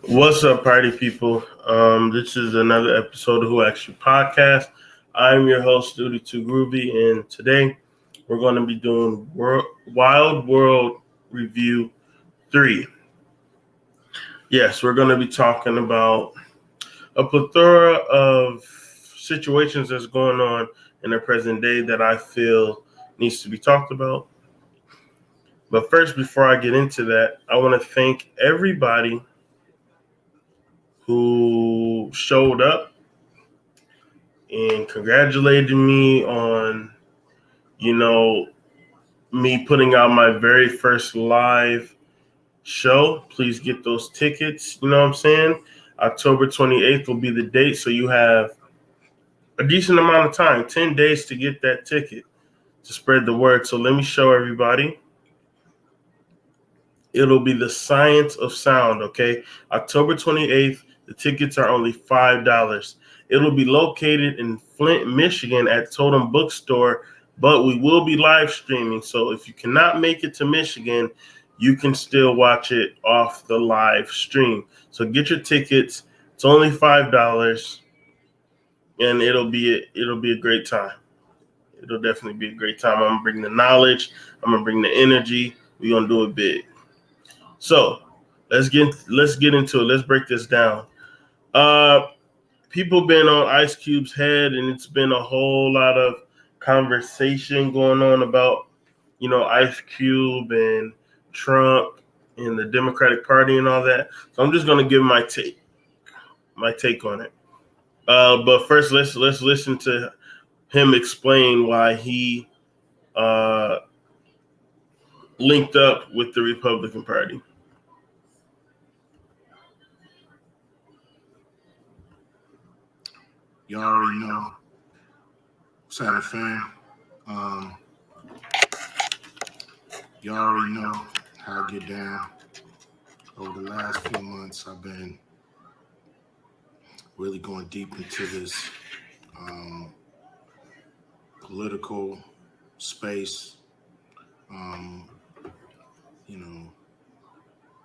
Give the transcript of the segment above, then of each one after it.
What's up, party people? This is another episode of Who Actually Podcast. I'm your host, Duty Too Groovy, and today we're going to be doing Wild World Review 3. Yes, we're going to be talking about a plethora of situations that's going on in the present day that I feel needs to be talked about. But first, before I get into that, I want to thank everybody who showed up and congratulated me on, you know, me putting out my very first live show. Please get those tickets. You know what I'm saying? October 28th will be the date. So you have a decent amount of time, 10 days to get that ticket to spread the word. So let me show everybody. It'll be the Science of Sound, okay? October 28th. The tickets are only $5. It'll be located in Flint, Michigan at Totem Bookstore, but we will be live streaming. So if you cannot make it to Michigan, you can still watch it off the live stream. So get your tickets. It's only $5, and it'll be a great time. It'll definitely be a great time. I'm gonna bring the knowledge. I'm gonna bring the energy. We're gonna do it big. So let's get into it. Let's break this down. People been on Ice Cube's head, and it's been a whole lot of conversation going on about, Ice Cube and Trump and the Democratic Party and all that. So I'm just gonna give my take on it. But first, let's listen to him explain why he uh, linked up with the Republican Party. You already know. What's happening, fam? You already know how I get down. Over the last few months, I've been really going deep into this political space.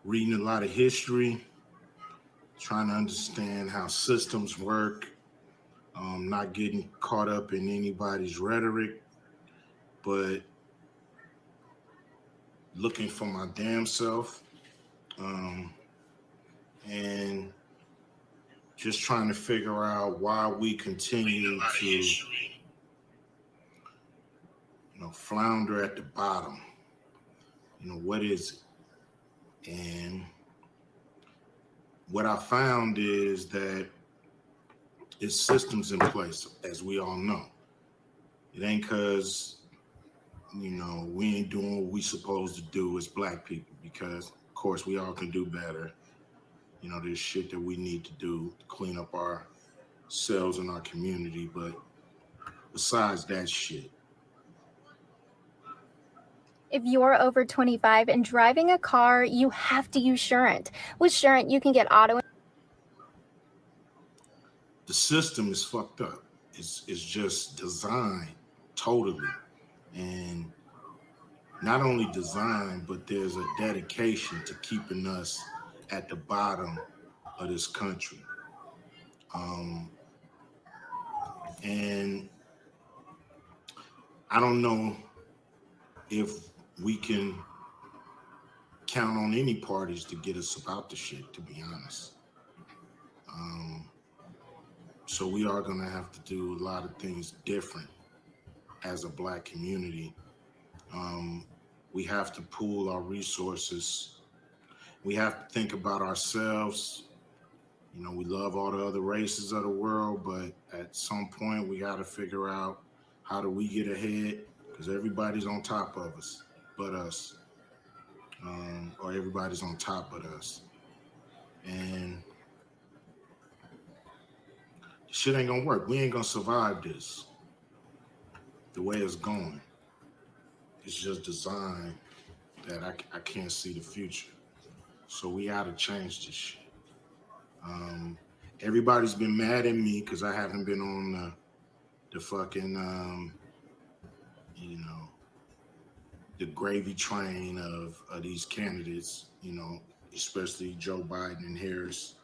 Reading a lot of history, trying to understand how systems work, not getting caught up in anybody's rhetoric, but looking for my damn self, and just trying to figure out why we continue to, flounder at the bottom. What is it? And what I found is that it's systems in place, as we all know. It ain't because, we ain't doing what we supposed to do as Black people, because, of course, we all can do better. There's shit that we need to do to clean up ourselves and our community. But besides that shit, if you're over 25 and driving a car, you have to use Surrent. With Surrent, you can get auto. The system is fucked up. It's just designed totally. And not only designed, but there's a dedication to keeping us at the bottom of this country. And I don't know if we can count on any parties to get us about the shit, to be honest. So we are going to have to do a lot of things different as a Black community. We have to pool our resources. We have to think about ourselves. We love all the other races of the world, but at some point we got to figure out how do we get ahead, because everybody's on top of us but us, or everybody's on top but us. And shit ain't gonna work. We ain't gonna survive this the way it's going. It's just designed that I can't see the future. So we gotta change this shit. Everybody's been mad at me because I haven't been on the fucking the gravy train of these candidates. especially Joe Biden and Harris.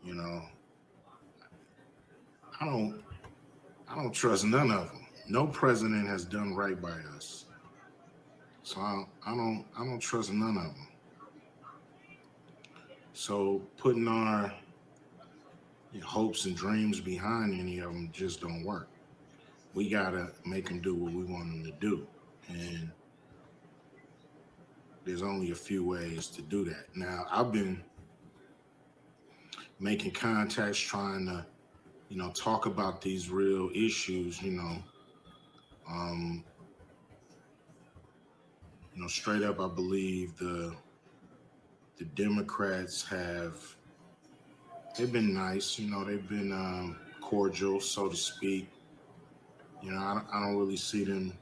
You know, I don't trust none of them. No president has done right by us, so I don't trust none of them. So putting our hopes and dreams behind any of them just don't work. We gotta make them do what we want them to do, and there's only a few ways to do that. Now, I've been making contacts, trying to, talk about these real issues. Straight up, I believe the Democrats they've been nice. They've been cordial, so to speak. I don't really see them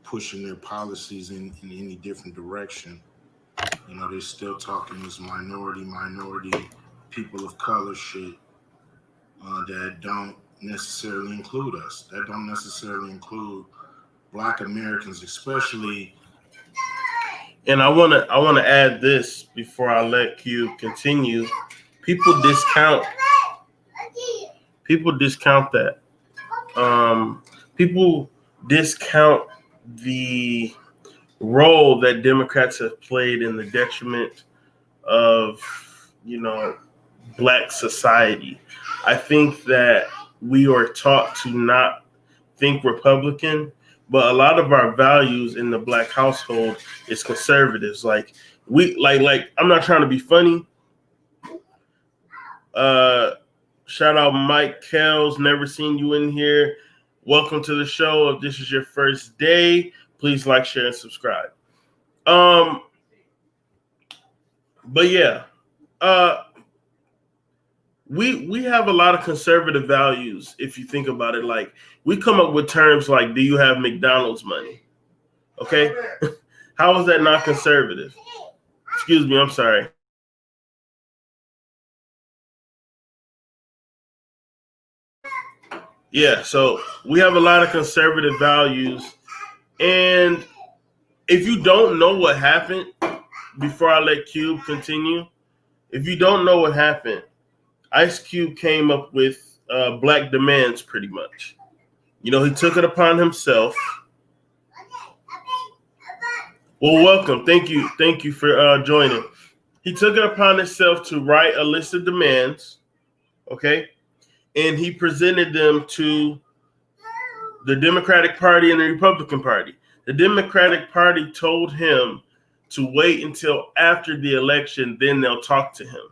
pushing their policies in any different direction. They're still talking this minority people of color shit that don't necessarily include us, that don't necessarily include Black Americans, especially. And I wanna add this before I let Q continue. People discount that. People discount the role that Democrats have played in the detriment of, Black society. I think that we are taught to not think Republican, but a lot of our values in the Black household is conservatives. Like I'm not trying to be funny. Shout out Mike Kells, never seen you in here. Welcome to the show. If this is your first day, please like, share, and subscribe. But yeah, we have a lot of conservative values. If you think about it, like we come up with terms like, "Do you have McDonald's money?" Okay, how is that not conservative? Excuse me, I'm sorry. Yeah, so we have a lot of conservative values, and if you don't know what happened, before I let Cube continue, if you don't know what happened, Ice Cube came up with black demands pretty much. He took it upon himself. Well, welcome. Thank you for joining. He took it upon himself to write a list of demands, okay? And he presented them to the Democratic Party and the Republican Party. The Democratic Party told him to wait until after the election, then they'll talk to him.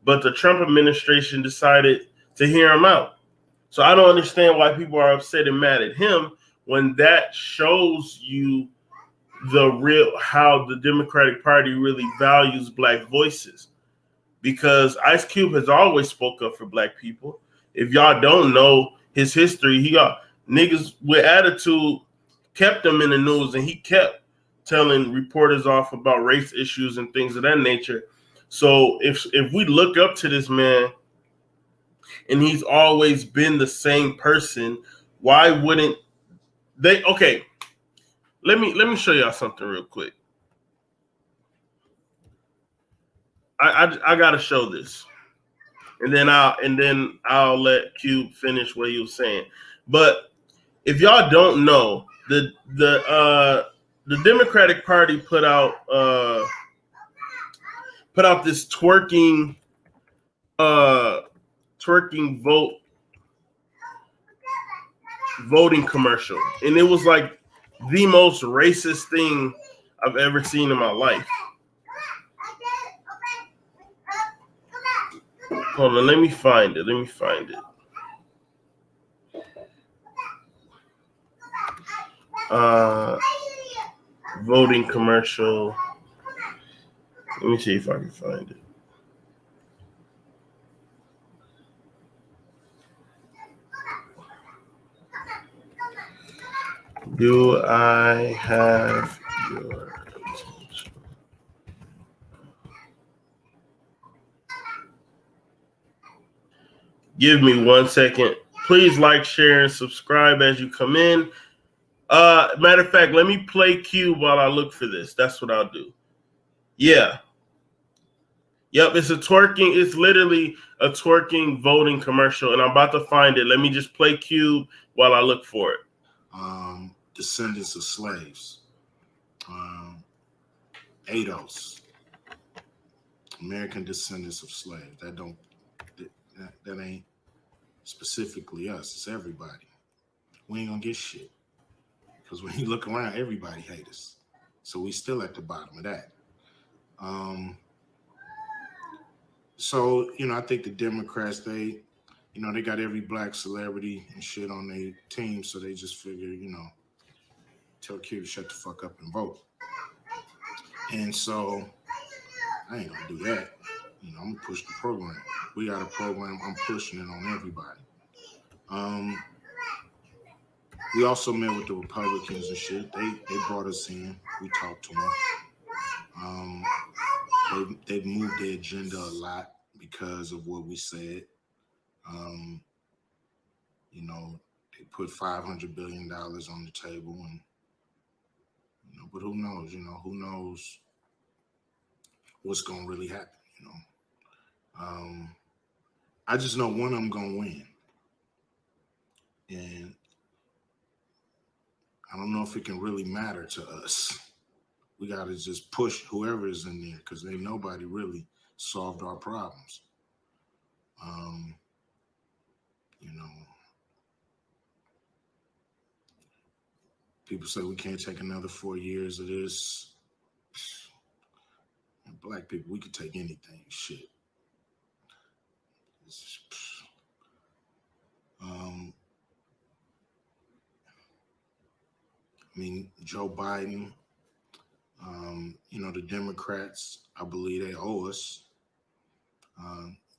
But the Trump administration decided to hear him out. So I don't understand why people are upset and mad at him when that shows you how the Democratic Party really values Black voices. Because Ice Cube has always spoke up for Black people. If y'all don't know his history, he got niggas with attitude kept him in the news, and he kept telling reporters off about race issues and things of that nature. So if we look up to this man and he's always been the same person, why wouldn't they? Okay, let me show y'all something real quick. I gotta show this, and then I'll let Cube finish what he was saying. But if y'all don't know, the Democratic Party put out this twerking voting commercial, and it was like the most racist thing I've ever seen in my life. Hold on, let me find it. Voting commercial. Let me see if I can find it. Do I have your attention? Give me 1 second. Please like, share, and subscribe as you come in. Matter of fact, let me play Cube while I look for this. That's what I'll do. Yeah. Yep, it's a twerking. It's literally a twerking voting commercial, and I'm about to find it. Let me just play Cube while I look for it. Descendants of slaves. ADOS. American descendants of slaves. That ain't specifically us. It's everybody. We ain't gonna get shit. Because when you look around, everybody hates us. So we still at the bottom of that. So, I think the Democrats, they got every black celebrity and shit on their team. So they just figure, tell Q to shut the fuck up and vote. And so I ain't gonna do that. I'm gonna push the program. We got a program. I'm pushing it on everybody. We also met with the Republicans and shit. They brought us in. We talked to them. They've moved their agenda a lot because of what we said. They put $500 billion on the table, and but who knows? Who knows what's gonna really happen? I just know one of them gonna win, and I don't know if it can really matter to us. We gotta just push whoever is in there because ain't nobody really solved our problems. People say we can't take another 4 years of this. Black people, we could take anything. Shit. Joe Biden, the Democrats, I believe they owe us.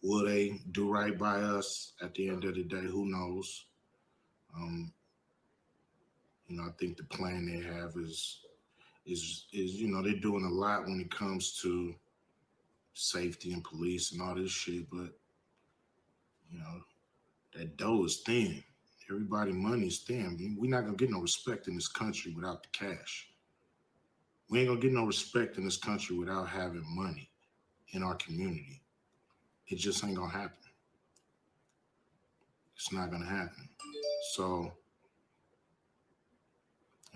Will they do right by us at the end of the day? Who knows? I think the plan they have is they're doing a lot when it comes to safety and police and all this shit, but that dough is thin. Everybody money is thin. We're not gonna get no respect in this country without the cash. We ain't gonna get no respect in this country without having money in our community. It just ain't gonna happen. It's not gonna happen. So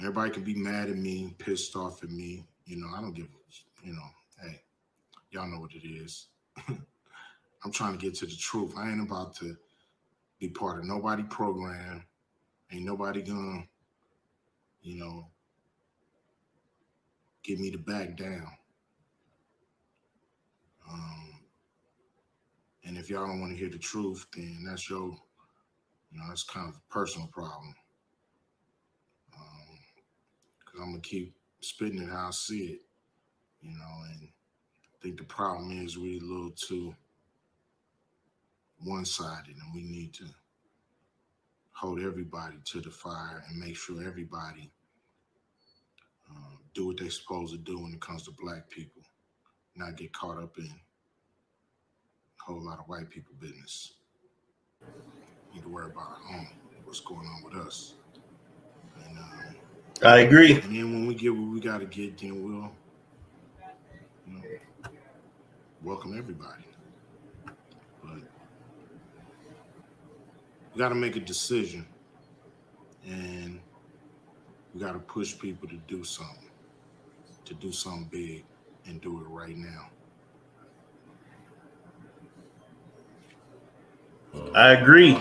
everybody can be mad at me, pissed off at me. I don't give hey, y'all know what it is. I'm trying to get to the truth. I ain't about to be part of nobody program. Ain't nobody gonna, get me to back down. And if y'all don't want to hear the truth, then that's that's kind of a personal problem. Because I'm gonna keep spitting it how I see it, and I think the problem is we're a little too one-sided, and we need to hold everybody to the fire and make sure everybody do what they're supposed to do when it comes to black people, not get caught up in a whole lot of white people business. Need to worry about our own, what's going on with us. And I agree. And then when we get what we got to get, then we'll welcome everybody. But we got to make a decision, and we got to push people to do something big, and do it right now. I agree.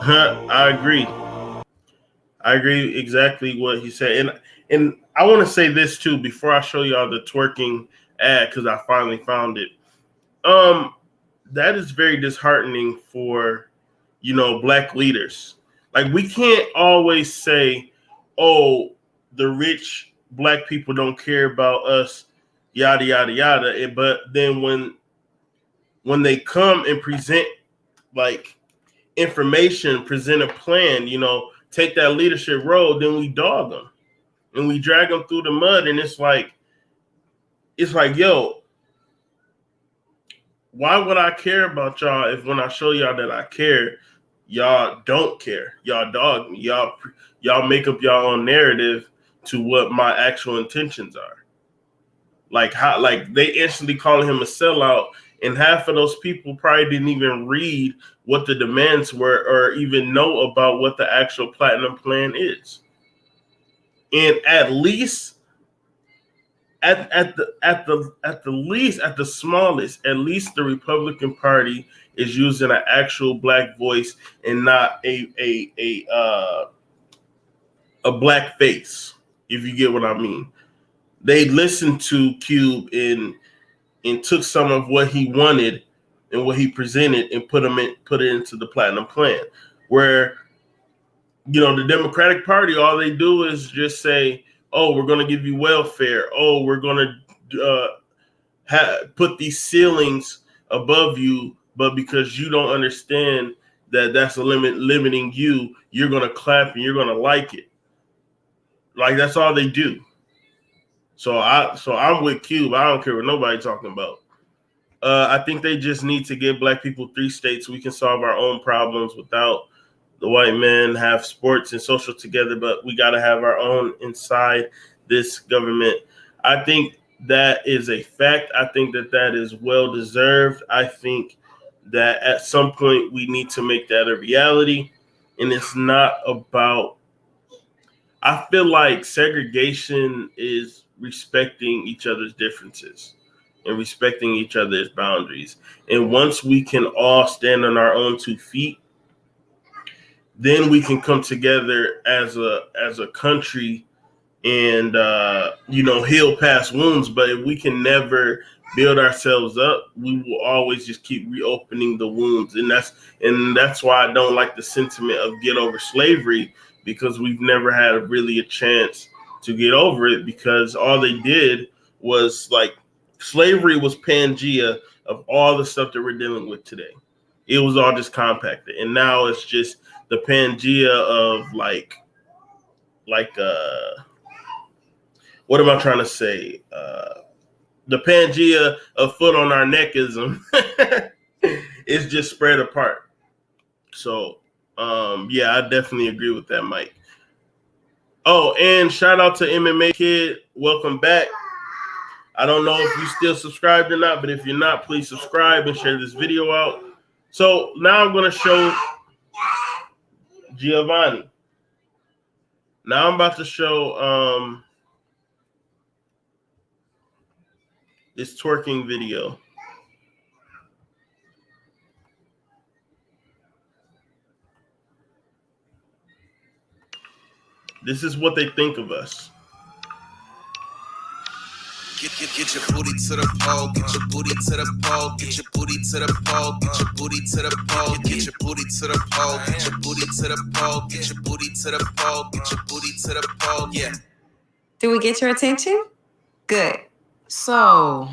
I agree exactly what he said. And I want to say this too before I show y'all the twerking ad, because I finally found it. That is very disheartening for, black leaders. Like, we can't always say, oh, the rich black people don't care about us, yada, yada, yada. But then when they come and present like information, present a plan, take that leadership role, then we dog them and we drag them through the mud. And it's like, yo, why would I care about y'all if when I show y'all that I care, y'all don't care? Y'all dog me. Y'all make up y'all own narrative to what my actual intentions are. Like how, like they instantly calling him a sellout, and half of those people probably didn't even read what the demands were or even know about what the actual platinum plan is. And at least at the smallest, at least the Republican Party is using an actual black voice and not a black face, if you get what I mean. They listened to Cube and took some of what he wanted and what he presented and put it into the platinum plan. Where, you know, the Democratic Party, all they do is just say, "Oh, we're going to give you welfare. Oh, we're going to put these ceilings above you, but because you don't understand that that's a limiting you, you're going to clap and you're going to like it." Like that's all they do. So I'm with Cube. I don't care what nobody's talking about. I think they just need to give black people 3 states. We can solve our own problems without the white men have sports and social together, but we got to have our own inside this government. I think that is a fact. I think that is well deserved. I think that at some point we need to make that a reality. And it's not about, I feel like segregation is respecting each other's differences and respecting each other's boundaries. And once we can all stand on our own 2 feet, then we can come together as a country and heal past wounds. But if we can never build ourselves up, we will always just keep reopening the wounds. And that's why I don't like the sentiment of get over slavery, because we've never had really a chance to get over it, because all they did was, like, slavery was Pangea of all the stuff that we're dealing with today. It was all just compacted. And now it's just the Pangea of what am I trying to say? The Pangea of foot on our neckism is just spread apart. So, yeah, I definitely agree with that, Mike. Oh, and shout out to MMA Kid. Welcome back. I don't know if you still subscribed or not, but if you're not, please subscribe and share this video out. So now I'm going to show Giovanni. Now I'm about to show this twerking video. This is what they think of us. Get your booty to the pole, get your booty to the pole, get your booty to the pole, get your booty to the pole, get your booty to the pole, get your booty to the pole, get your booty to the pole, get your booty to the pole, yeah. Did we get your attention? Good. So,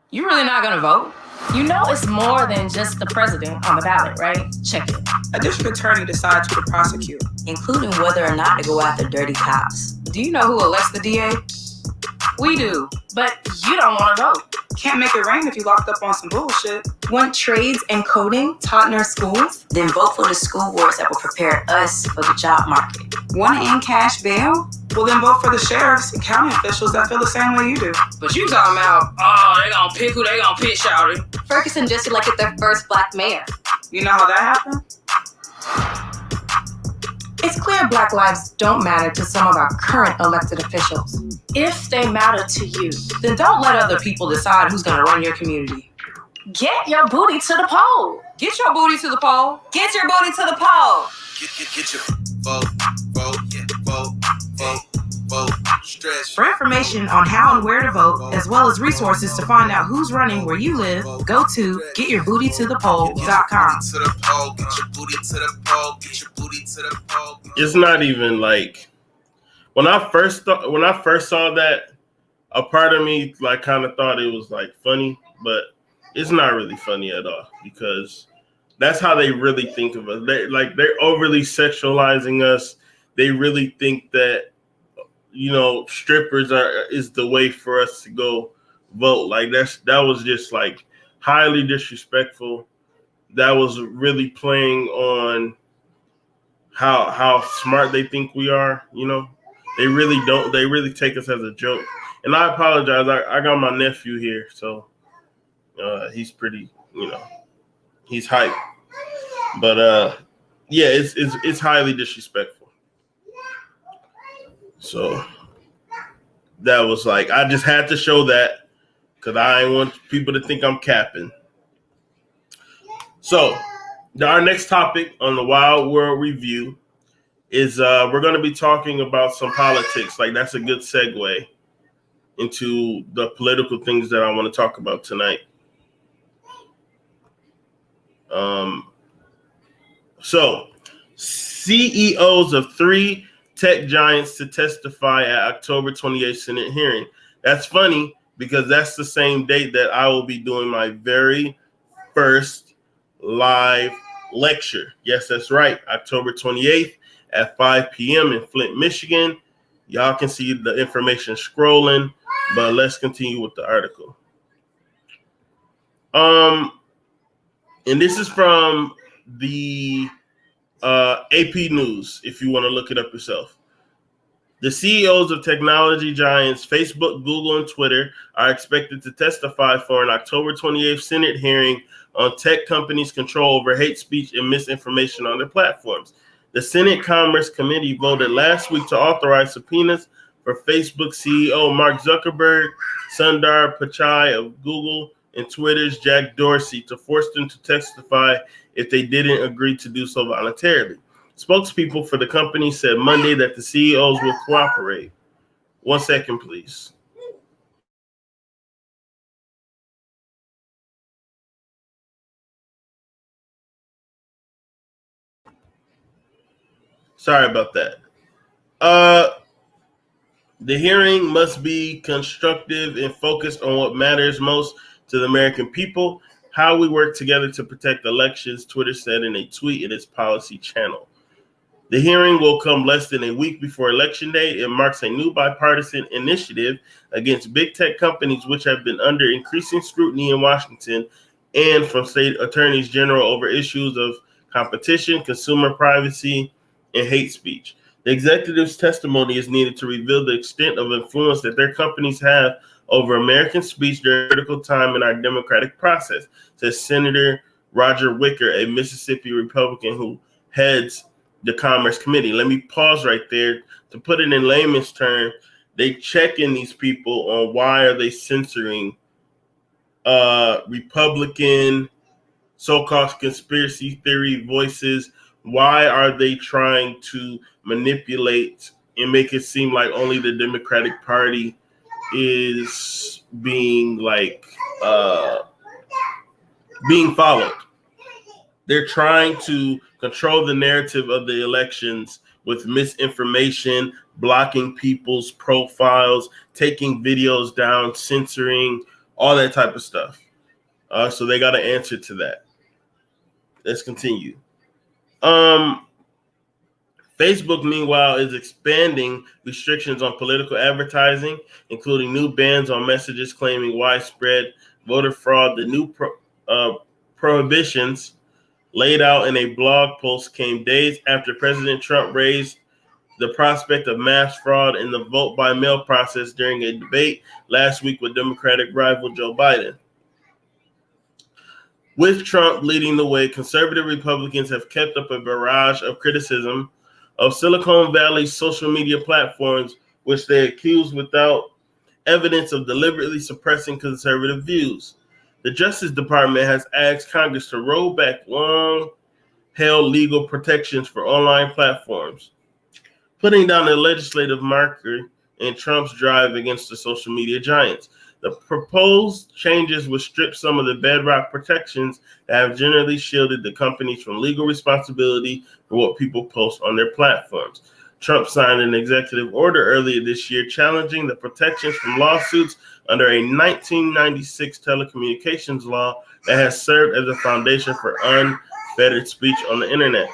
you really not gonna vote? You know it's more than just the president on the ballot, right? Check it. A district attorney decides who to prosecute, including whether or not to go after dirty cops. Do you know who elects the DA? We do, but you don't want to vote. Can't make it rain if you locked up on some bullshit. Want trades and coding taught in our schools? Then vote for the school boards that will prepare us for the job market. Want to end cash bail? Well, then vote for the sheriffs and county officials that feel the same way you do. But you talking about, oh, they gonna pick who they gonna pick, shouty. Ferguson just elected their first black mayor. You know how that happened? It's clear Black lives don't matter to some of our current elected officials. If they matter to you, then don't let other people decide who's gonna run your community. Get your booty to the poll. Get your booty to the poll. Get your booty to the poll. Get your vote, stress. For information on how and where to vote, as well as resources to find out who's running where you live, go to getyourBootyToThePoll.com. It's not even like when I first saw that, a part of me like kind of thought it was like funny, but it's not really funny at all, because that's how they really think of us. They're overly sexualizing us. They really think that, you know, strippers is the way for us to go vote. Like that was just like highly disrespectful. That was really playing on how smart they think we are. You know, they really don't. They really take us as a joke. And I apologize. I got my nephew here, so he's pretty, he's hyped. But yeah, it's highly disrespectful. So that was like, I just had to show that because I didn't want people to think I'm capping. So our next topic on the Wild World Review is we're going to be talking about some politics. Like, that's a good segue into the political things that I want to talk about tonight. So CEOs of 3 tech giants to testify at October 28th Senate hearing. That's funny because that's the same date that I will be doing my very first live lecture. Yes, that's right. October 28th at 5 p.m. in Flint, Michigan. Y'all can see the information scrolling, but let's continue with the article. And this is from the AP News, if you want to look it up yourself. The CEOs of technology giants Facebook, Google, and Twitter are expected to testify for an October 28th Senate hearing on tech companies' control over hate speech and misinformation on their platforms. The Senate Commerce Committee voted last week to authorize subpoenas for Facebook CEO Mark Zuckerberg, Sundar Pichai of Google, and Twitter's Jack Dorsey to force them to testify if they didn't agree to do so voluntarily. Spokespeople for the company said Monday that the CEOs will cooperate. 1 second, please. Sorry about that. The hearing must be constructive and focused on what matters most to the American people, how we work together to protect elections, Twitter said in a tweet in its policy channel. The hearing will come less than a week before Election Day. It marks a new bipartisan initiative against big tech companies, which have been under increasing scrutiny in Washington and from state attorneys general over issues of competition, consumer privacy, and hate speech. The executive's testimony is needed to reveal the extent of influence that their companies have over American speech during a critical time in our democratic process, says Senator Roger Wicker, a Mississippi Republican who heads the Commerce Committee. Let me pause right there. To put it in layman's terms, they check in these people on why are they censoring Republican so-called conspiracy theory voices. Why are they trying to manipulate and make it seem like only the Democratic Party is being being followed? They're trying to control the narrative of the elections with misinformation, blocking people's profiles, taking videos down, censoring, all that type of stuff. So they got to answer to that. Let's continue. Facebook, meanwhile, is expanding restrictions on political advertising, including new bans on messages claiming widespread voter fraud. The new prohibitions laid out in a blog post came days after President Trump raised the prospect of mass fraud in the vote by mail process during a debate last week with Democratic rival Joe Biden. With Trump leading the way, conservative Republicans have kept up a barrage of criticism of Silicon Valley's social media platforms, which they accuse without evidence of deliberately suppressing conservative views. The Justice Department has asked Congress to roll back long-held legal protections for online platforms, putting down a legislative marker in Trump's drive against the social media giants. The proposed changes would strip some of the bedrock protections that have generally shielded the companies from legal responsibility for what people post on their platforms. Trump signed an executive order earlier this year challenging the protections from lawsuits under a 1996 telecommunications law that has served as a foundation for unfettered speech on the internet.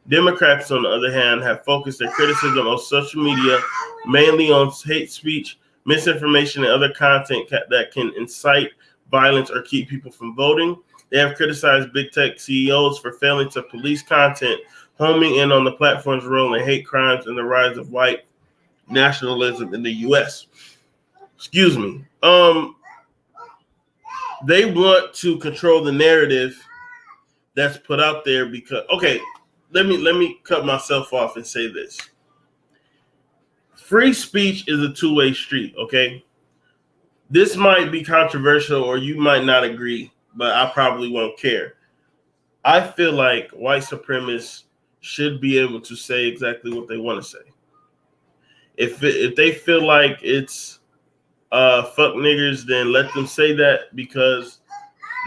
Democrats, on the other hand, have focused their criticism of social media mainly on hate speech, misinformation, and other content that can incite violence or keep people from voting. They have criticized big tech CEOs for failing to police content, homing in on the platform's role in hate crimes and the rise of white nationalism in the U.S. excuse me. They want to control the narrative that's put out there because, okay, let me cut myself off and say this. Free speech is a two-way street, okay? This might be controversial or you might not agree, but I probably won't care. I feel like white supremacists should be able to say exactly what they want to say. If they feel like it's fuck niggers, then let them say that, because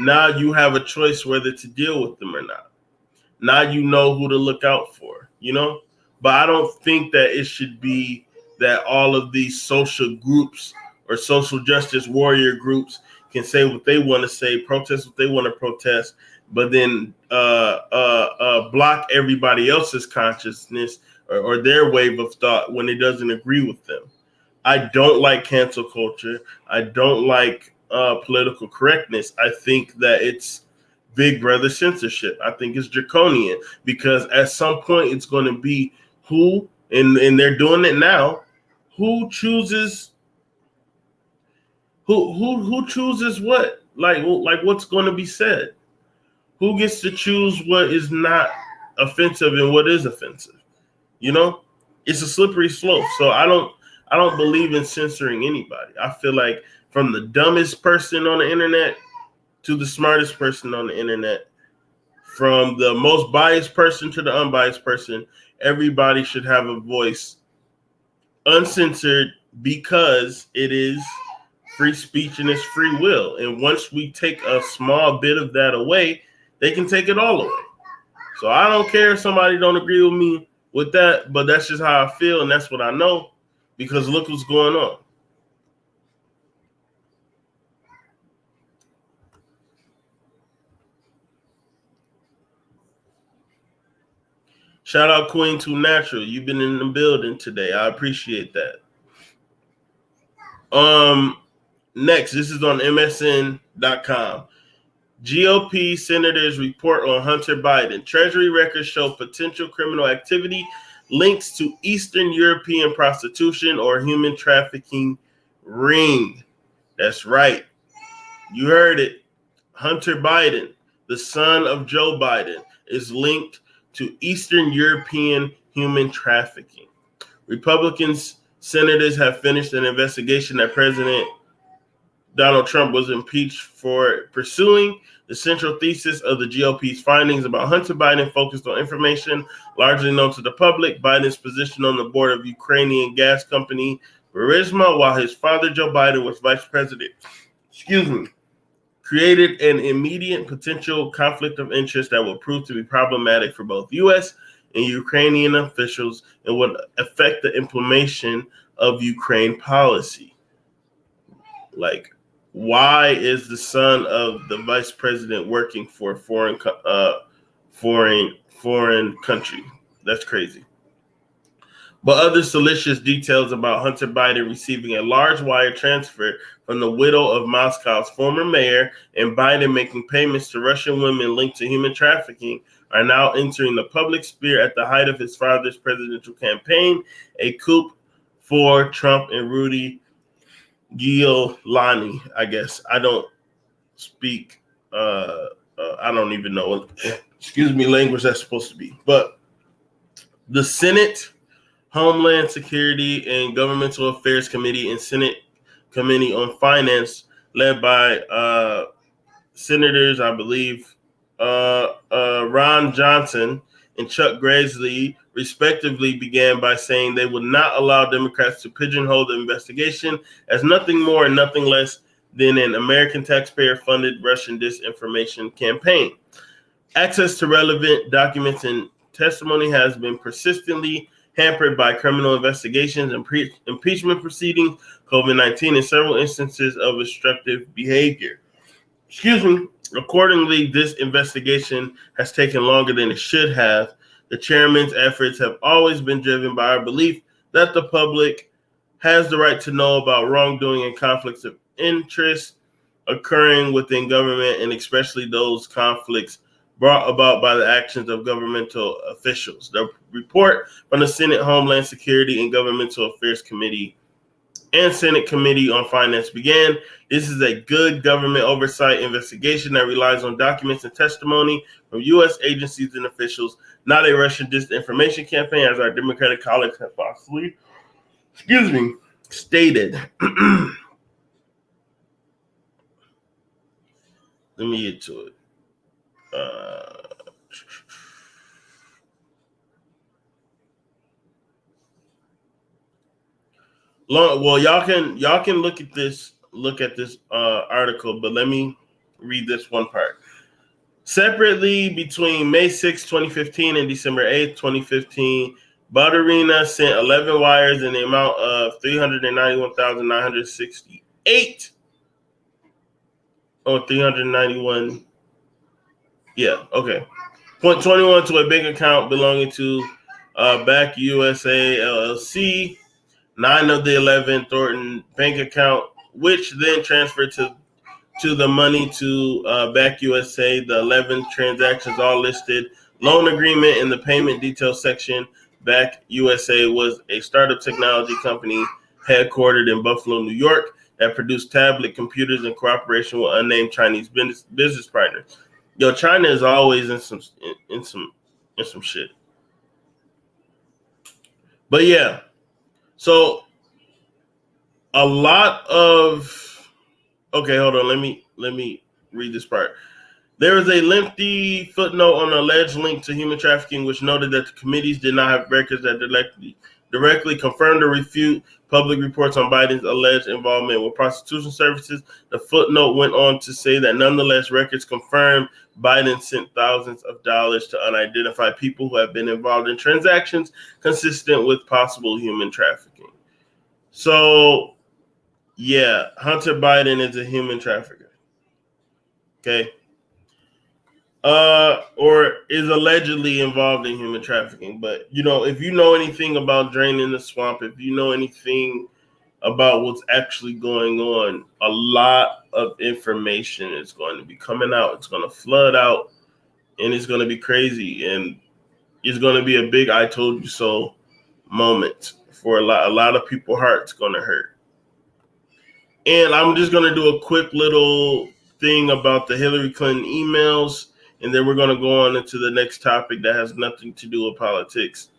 now you have a choice whether to deal with them or not. Now you know who to look out for, you know? But I don't think that it should be that all of these social groups or social justice warrior groups can say what they want to say, protest what they want to protest, but then block everybody else's consciousness or their wave of thought when it doesn't agree with them. I don't like cancel culture. I don't like political correctness. I think that it's big brother censorship. I think it's draconian, because at some point it's going to be who, and they're doing it now, who chooses who chooses what, like what's going to be said, who gets to choose what is not offensive and what is offensive. You know, it's a slippery slope. So I don't believe in censoring anybody. I feel like from the dumbest person on the internet to the smartest person on the internet, from the most biased person to the unbiased person, everybody should have a voice, uncensored, because it is free speech and it's free will. And once we take a small bit of that away, they can take it all away. So I don't care if somebody don't agree with me with that, but that's just how I feel, and that's what I know, because look what's going on. Shout out Queen Too Natural. You've been in the building today. I appreciate that. Next, this is on MSN.com. GOP senators report on Hunter Biden. Treasury records show potential criminal activity, links to Eastern European prostitution or human trafficking ring. That's right. You heard it. Hunter Biden, the son of Joe Biden, is linked to Eastern European human trafficking. Republicans senators have finished an investigation that President Donald Trump was impeached for pursuing. The central thesis of the GOP's findings about Hunter Biden focused on information largely known to the public, Biden's position on the board of Ukrainian gas company Burisma, while his father, Joe Biden, was vice president. Created an immediate potential conflict of interest that will prove to be problematic for both U.S. and Ukrainian officials and would affect the implementation of Ukraine policy. Like, why is the son of the vice president working for a foreign country? That's crazy. But other salacious details about Hunter Biden receiving a large wire transfer from the widow of Moscow's former mayor and Biden making payments to Russian women linked to human trafficking are now entering the public sphere at the height of his father's presidential campaign, a coup for Trump and Rudy Giuliani, I guess. I don't speak, I don't even know what, language that's supposed to be. But the Senate Homeland Security and Governmental Affairs Committee and Senate Committee on Finance, led by Senators, I believe, Ron Johnson and Chuck Grassley, respectively, began by saying they would not allow Democrats to pigeonhole the investigation as nothing more and nothing less than an American taxpayer-funded Russian disinformation campaign. Access to relevant documents and testimony has been persistently hampered by criminal investigations and impeachment proceedings, COVID-19, and several instances of obstructive behavior. Accordingly, this investigation has taken longer than it should have. The chairman's efforts have always been driven by our belief that the public has the right to know about wrongdoing and conflicts of interest occurring within government, and especially those conflicts brought about by the actions of governmental officials. The report from the Senate Homeland Security and Governmental Affairs Committee and Senate Committee on Finance began. This is a good government oversight investigation that relies on documents and testimony from U.S. agencies and officials, not a Russian disinformation campaign, as our Democratic colleagues have falsely, stated. Let me get to it. Well, y'all can look at this article, but let me read this one part. Separately, between May 6, 2015 and December 8, 2015, Balderina sent 11 wires in the amount of $391,968 or 391. Yeah, okay. .21 to a bank account belonging to Back USA LLC. 9 of the 11 Thornton bank account, which then transferred to the money to Back USA. The 11 transactions all listed. Loan agreement in the payment details section. Back USA was a startup technology company headquartered in Buffalo, New York, that produced tablet computers in cooperation with unnamed Chinese business partners. Yo, China is always in some shit. But yeah, so a lot of hold on. Let me read this part. There is a lengthy footnote on an alleged link to human trafficking, which noted that the committees did not have records that directly confirmed or refute public reports on Biden's alleged involvement with prostitution services. The footnote went on to say that nonetheless, records confirmed Biden sent thousands of dollars to unidentified people who have been involved in transactions consistent with possible human trafficking. So, yeah, Hunter Biden is a human trafficker. Okay. Or is allegedly involved in human trafficking. But, if you know anything about draining the swamp, if you know anything about what's actually going on, a lot of information is going to be coming out. It's going to flood out, and it's going to be crazy. And it's going to be a big I told you so moment for a lot of people's hearts going to hurt. And I'm just going to do a quick little thing about the Hillary Clinton emails, and then we're going to go on into the next topic that has nothing to do with politics.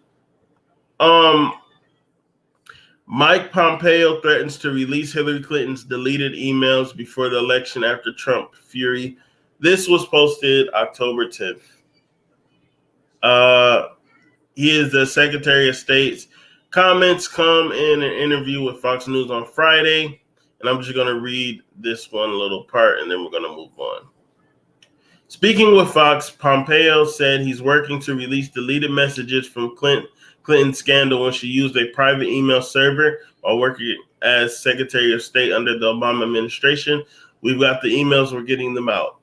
Mike Pompeo threatens to release Hillary Clinton's deleted emails before the election after Trump fury. This was posted October 10th. He is the Secretary of State's comments come in an interview with Fox News on Friday. And I'm just going to read this one little part, and then we're going to move on. Speaking with Fox, Pompeo said he's working to release deleted messages from Clinton's scandal when she used a private email server while working as Secretary of State under the Obama administration. We've got the emails. We're getting them out.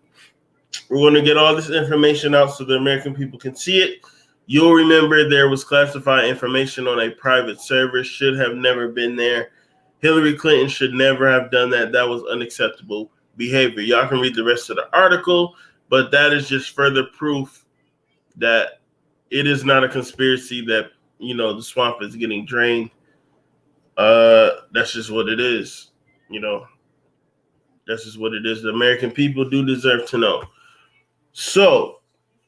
We're going to get all this information out so the American people can see it. You'll remember there was classified information on a private server. Should have never been there. Hillary Clinton should never have done that. That was unacceptable behavior. Y'all can read the rest of the article, but that is just further proof that it is not a conspiracy that, the swamp is getting drained. That's just what it is. That's just what it is. The American people do deserve to know. So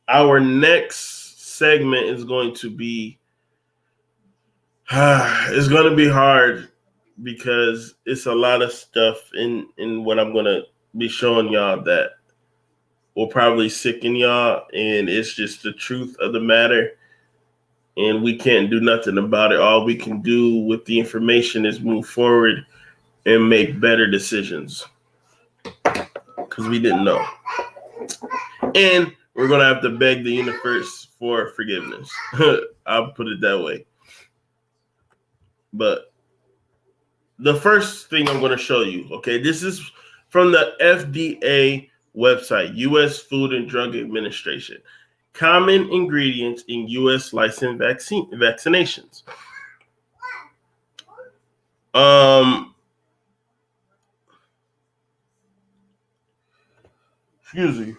our next segment is going to be, it's going to be hard, because it's a lot of stuff in what I'm going to be showing y'all that will probably sicken y'all, and it's just the truth of the matter, and we can't do nothing about it. All we can do with the information is move forward and make better decisions, because we didn't know. And we're going to have to beg the universe for forgiveness. I'll put it that way. But the first thing I'm going to show you, okay, this is from the FDA website, U.S. Food and Drug Administration. Common ingredients in U.S. licensed vaccinations. Excuse me.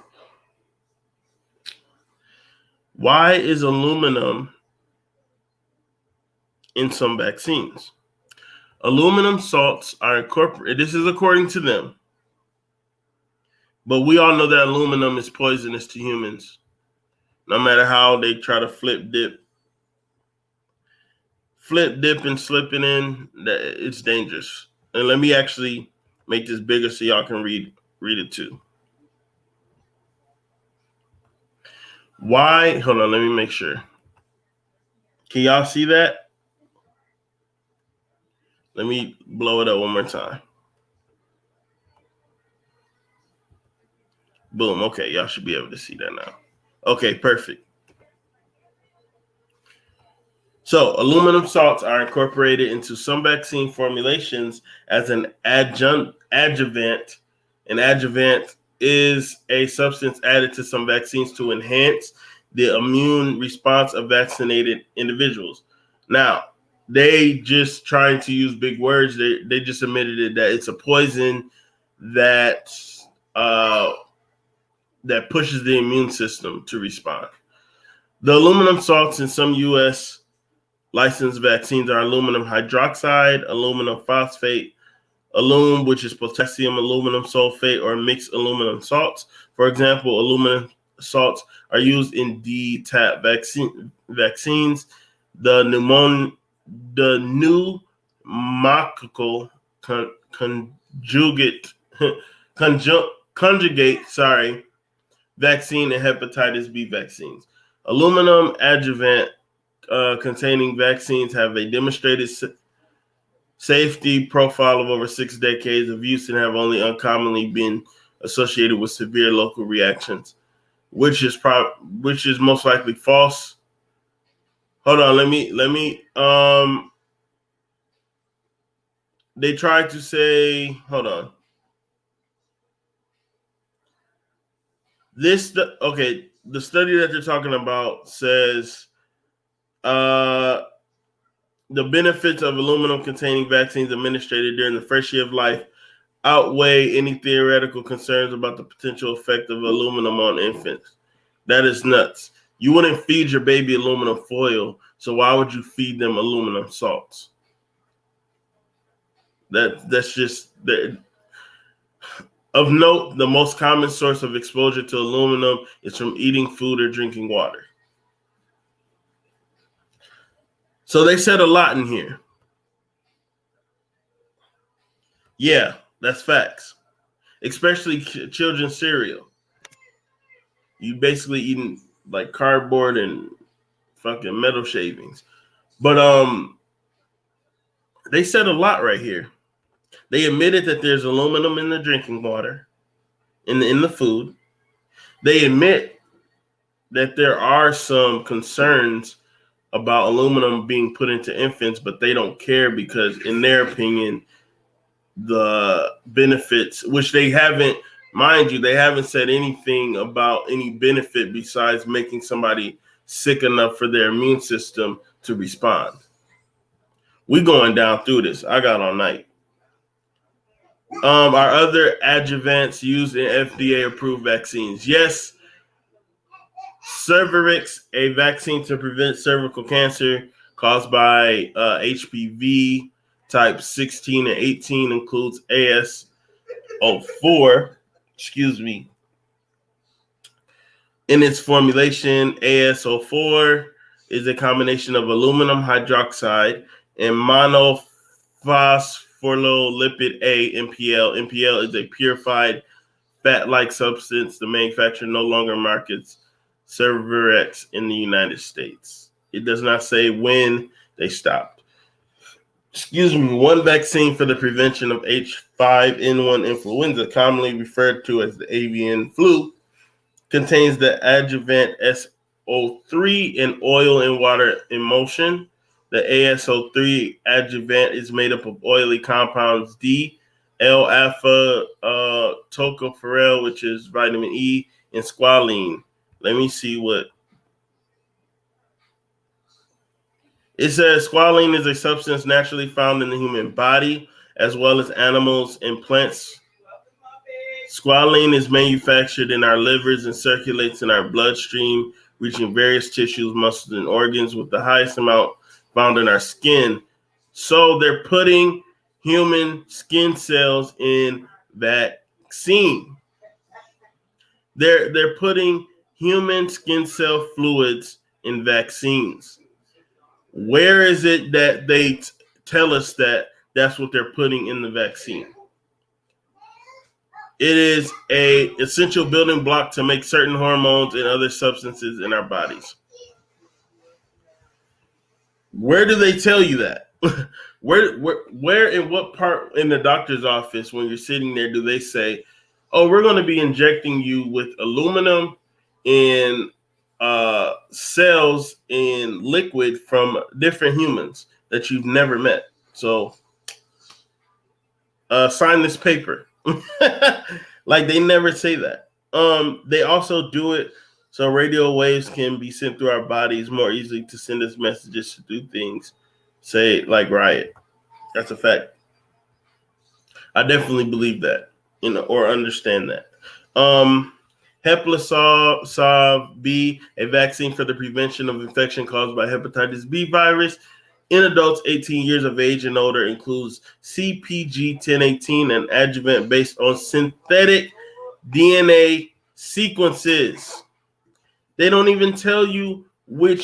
Why is aluminum in some vaccines? Aluminum salts are incorporated. This is according to them. But we all know that aluminum is poisonous to humans. No matter how they try to flip dip and slip it in, that it's dangerous. And let me actually make this bigger so y'all can read it too. Why? Hold on, let me make sure. Can y'all see that? Let me blow it up one more time. Boom. Okay, y'all should be able to see that now. Okay, perfect. So, aluminum salts are incorporated into some vaccine formulations as an adjuvant. An adjuvant is a substance added to some vaccines to enhance the immune response of vaccinated individuals. Now, they just trying to use big words. They just admitted it that it's a poison that that pushes the immune system to respond. The aluminum salts in some U.S. licensed vaccines are aluminum hydroxide, aluminum phosphate, alum, which is potassium aluminum sulfate, or mixed aluminum salts. For example, aluminum salts are used in DTaP vaccines. The pneumococcal conjugate vaccine and hepatitis B vaccines. Aluminum adjuvant containing vaccines have a demonstrated safety profile of over 6 decades of use and have only uncommonly been associated with severe local reactions, which is most likely false. Hold on, let me they tried to say, hold on. The study that they're talking about says the benefits of aluminum containing vaccines administered during the first year of life outweigh any theoretical concerns about the potential effect of aluminum on infants. That is nuts. You wouldn't feed your baby aluminum foil, so why would you feed them aluminum salts? That's just of note. The most common source of exposure to aluminum is from eating food or drinking water. So they said a lot in here. Yeah, that's facts. Especially children's cereal. You basically eating like cardboard and fucking metal shavings. But they said a lot right here. They admitted that there's aluminum in the drinking water, in the food. They admit that there are some concerns about aluminum being put into infants, but they don't care because, in their opinion, the benefits, which they haven't, mind you, they haven't said anything about any benefit besides making somebody sick enough for their immune system to respond. We going down through this. I got all night. Are other adjuvants used in FDA-approved vaccines? Yes. Cerverix, a vaccine to prevent cervical cancer caused by HPV type 16 and 18, includes AS04. In its formulation, AS04 is a combination of aluminum hydroxide and monophospholipid A, MPL. MPL is a purified fat-like substance. The manufacturer no longer markets Cerverix in the United States. It does not say when they stopped. One vaccine for the prevention of H5N1 influenza, commonly referred to as the avian flu, contains the adjuvant SO3 in oil and water emulsion. The ASO3 adjuvant is made up of oily compounds D, L-alpha tocopherol, which is vitamin E, and squalene. Let me see what it says. Squalene is a substance naturally found in the human body, as well as animals and plants. Squalene is manufactured in our livers and circulates in our bloodstream, reaching various tissues, muscles, and organs, with the highest amount found in our skin. So they're putting human skin cells in vaccine. They're putting human skin cell fluids in vaccines. Where is it that they tell us that that's what they're putting in the vaccine? It is a essential building block to make certain hormones and other substances in our bodies. Where do they tell you that? where in what part in the doctor's office when you're sitting there do they say, oh, we're going to be injecting you with aluminum and cells in liquid from different humans that you've never met. So sign this paper. Like, they never say that. They also do it so radio waves can be sent through our bodies more easily to send us messages to do things, say, like riot. That's a fact. I definitely believe that, or understand that. Hepatitis B, a vaccine for the prevention of infection caused by hepatitis B virus in adults 18 years of age and older, includes CpG 1018, an adjuvant based on synthetic DNA sequences. They don't even tell you what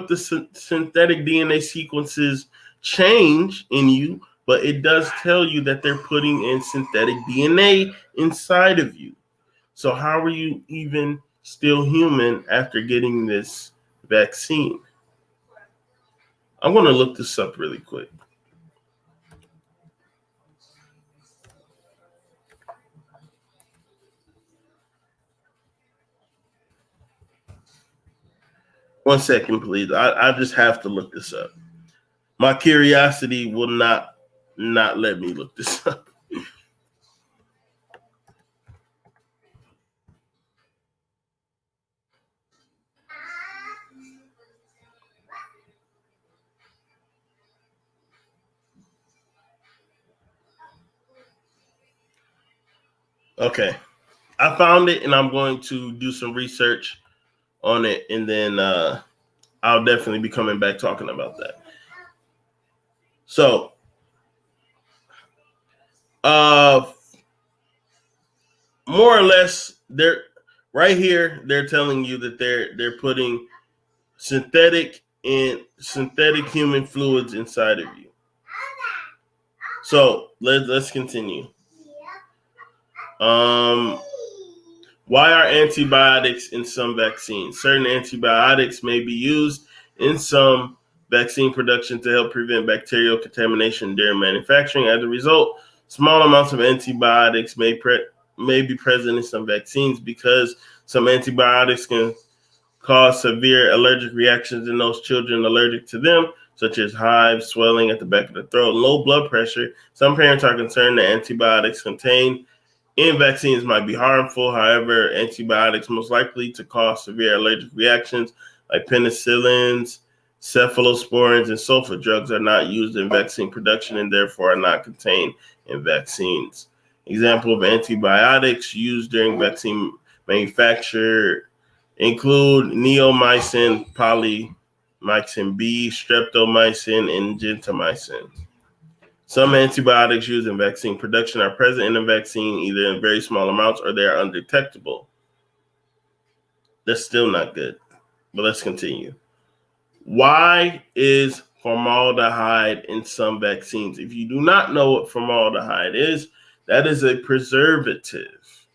the synthetic DNA sequences change in you, but it does tell you that they're putting in synthetic DNA inside of you. So how are you even still human after getting this vaccine? I'm going to look this up really quick. One second, please. I just have to look this up. My curiosity will not let me look this up. Okay. I found it, and I'm going to do some research on it, and then I'll definitely be coming back talking about that. So, more or less, they're right here. They're telling you that they're putting synthetic human fluids inside of you. So let's continue. Why are antibiotics in some vaccines? Certain antibiotics may be used in some vaccine production to help prevent bacterial contamination during manufacturing. As a result, small amounts of antibiotics may be present in some vaccines because some antibiotics can cause severe allergic reactions in those children allergic to them, such as hives, swelling at the back of the throat, low blood pressure. Some parents are concerned that antibiotics contained in vaccines might be harmful. However, antibiotics most likely to cause severe allergic reactions like penicillins, cephalosporins, and sulfa drugs are not used in vaccine production and therefore are not contained in vaccines. Example of antibiotics used during vaccine manufacture include neomycin, polymyxin B, streptomycin, and gentamicin. Some antibiotics used in vaccine production are present in the vaccine either in very small amounts or they are undetectable. That's still not good, but let's continue. Why is formaldehyde in some vaccines? If you do not know what formaldehyde is, that is a preservative.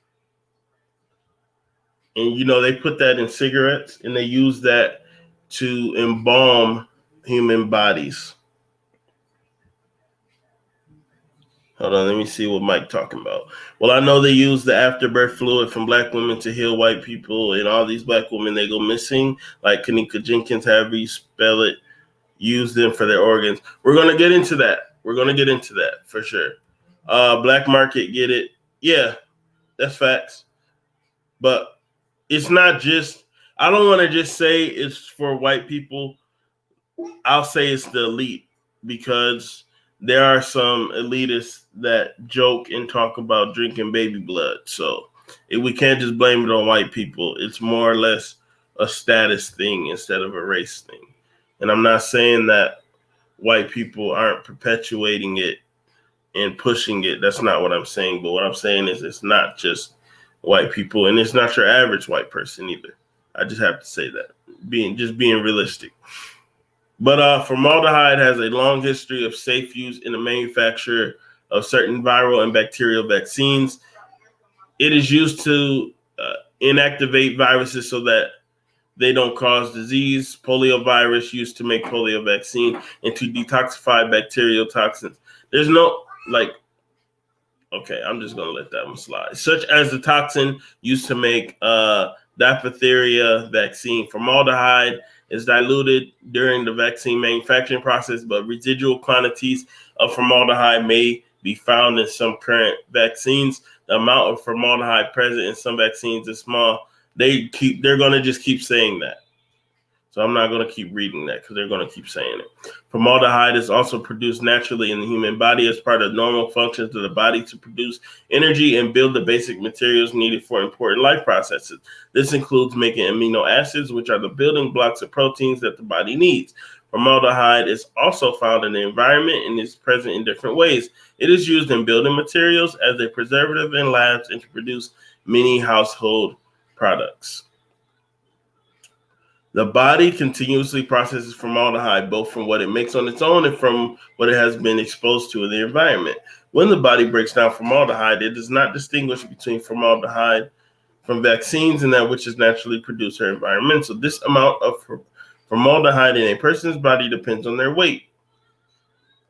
And, they put that in cigarettes, and they use that to embalm human bodies. Hold on, let me see what Mike talking about. Well, I know they use the afterbirth fluid from black women to heal white people, and all these black women, they go missing, like Kanika Jenkins, however you spell it, use them for their organs. We're going to get into that. For sure. Black market, get it. Yeah, that's facts. But it's not just, I don't want to just say it's for white people. I'll say it's the elite, because there are some elitists that joke and talk about drinking baby blood. So we can't just blame it on white people. It's more or less a status thing instead of a race thing. And I'm not saying that white people aren't perpetuating it and pushing it. That's not what I'm saying. But what I'm saying is it's not just white people, and it's not your average white person either. I just have to say that, being realistic. But formaldehyde has a long history of safe use in the manufacture of certain viral and bacterial vaccines. It is used to inactivate viruses so that they don't cause disease. Polio virus used to make polio vaccine and to detoxify bacterial toxins. There's no, okay, I'm just going to let that one slide. Such as the toxin used to make diphtheria vaccine. Formaldehyde is diluted during the vaccine manufacturing process, but residual quantities of formaldehyde may be found in some current vaccines. The amount of formaldehyde present in some vaccines is small. They're going to just keep saying that. So I'm not going to keep reading that because they're going to keep saying it. Formaldehyde is also produced naturally in the human body as part of normal functions of the body to produce energy and build the basic materials needed for important life processes. This includes making amino acids, which are the building blocks of proteins that the body needs. Formaldehyde is also found in the environment and is present in different ways. It is used in building materials, as a preservative in labs, and to produce many household products. The body continuously processes formaldehyde, both from what it makes on its own and from what it has been exposed to in the environment. When the body breaks down formaldehyde, it does not distinguish between formaldehyde from vaccines and that which is naturally produced or environmental. This amount of formaldehyde in a person's body depends on their weight.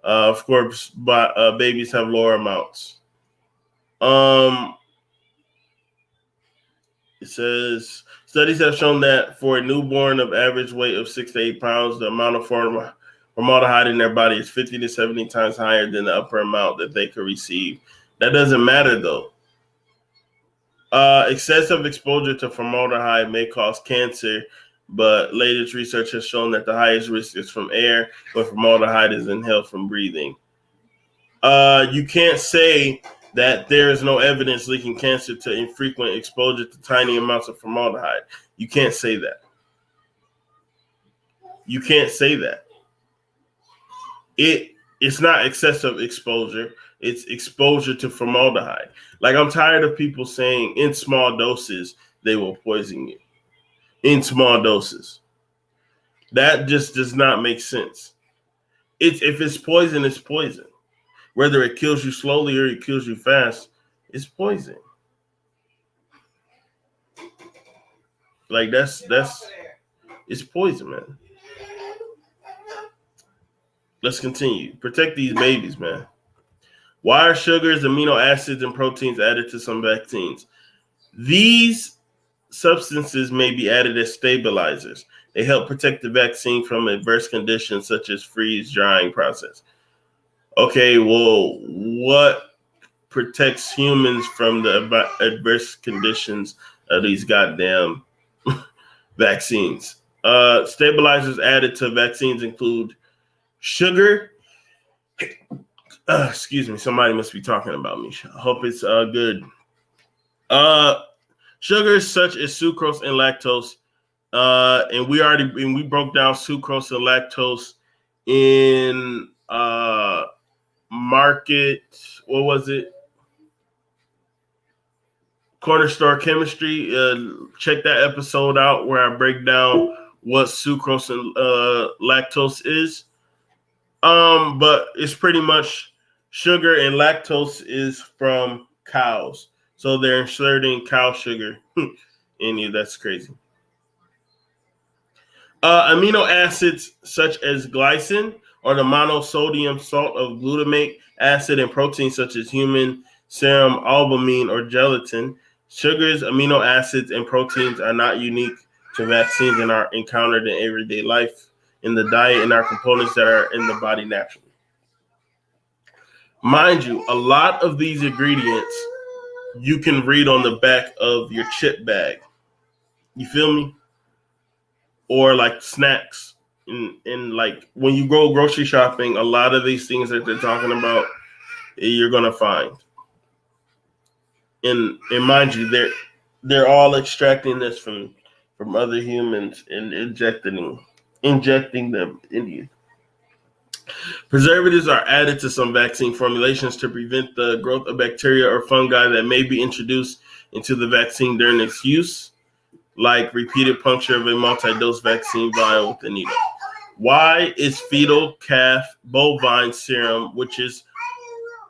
Of course, babies have lower amounts. It says, studies have shown that for a newborn of average weight of 6 to 8 pounds, the amount of formaldehyde in their body is 50 to 70 times higher than the upper amount that they could receive. That doesn't matter, though. Excessive exposure to formaldehyde may cause cancer, but latest research has shown that the highest risk is from air, when formaldehyde is inhaled from breathing. You can't say that there is no evidence linking cancer to infrequent exposure to tiny amounts of formaldehyde. You can't say that. You can't say that. It's not excessive exposure. It's exposure to formaldehyde. Like, I'm tired of people saying in small doses, they will poison you. In small doses. That just does not make sense. If it's poison, it's poison. Whether it kills you slowly or it kills you fast, it's poison. Like, it's poison, man. Let's continue. Protect these babies, man. Why are sugars, amino acids, and proteins added to some vaccines? These substances may be added as stabilizers. They help protect the vaccine from adverse conditions such as freeze-drying process. Okay, well, what protects humans from the adverse conditions of these goddamn vaccines? Stabilizers added to vaccines include sugar. Excuse me, somebody must be talking about me. I hope it's good. Sugars such as sucrose and lactose, and we broke down sucrose and lactose in market. What was it? Corner Store Chemistry. Check that episode out where I break down what sucrose and lactose is. But it's pretty much sugar, and lactose is from cows. So they're inserting cow sugar in you. That's crazy. Amino acids such as glycine or the monosodium salt of glutamate acid, and proteins such as human serum albumin or gelatin. Sugars, amino acids, and proteins are not unique to vaccines and are encountered in everyday life, in the diet, and are components that are in the body naturally. Mind you, a lot of these ingredients you can read on the back of your chip bag. You feel me? Or like snacks. And like when you go grocery shopping, a lot of these things that they're talking about, you're going to find. And mind you, they're all extracting this from other humans and injecting them in you. Preservatives are added to some vaccine formulations to prevent the growth of bacteria or fungi that may be introduced into the vaccine during its use, like repeated puncture of a multi-dose vaccine vial with a needle. Why is fetal calf bovine serum, which is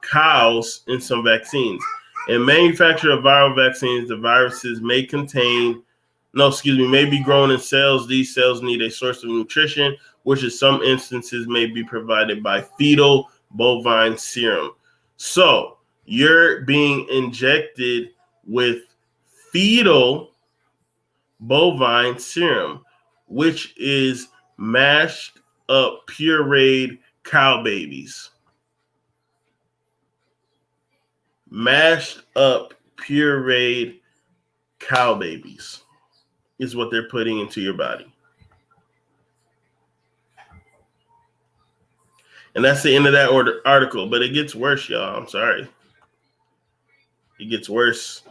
cows, in some vaccines? In manufacture of viral vaccines, the viruses may be grown in cells. These cells need a source of nutrition, which in some instances may be provided by fetal bovine serum. So you're being injected with fetal bovine serum, which is mashed up pureed cow babies. Mashed up pureed cow babies is what they're putting into your body. And that's the end of that article, but it gets worse, y'all. I'm sorry. It gets worse.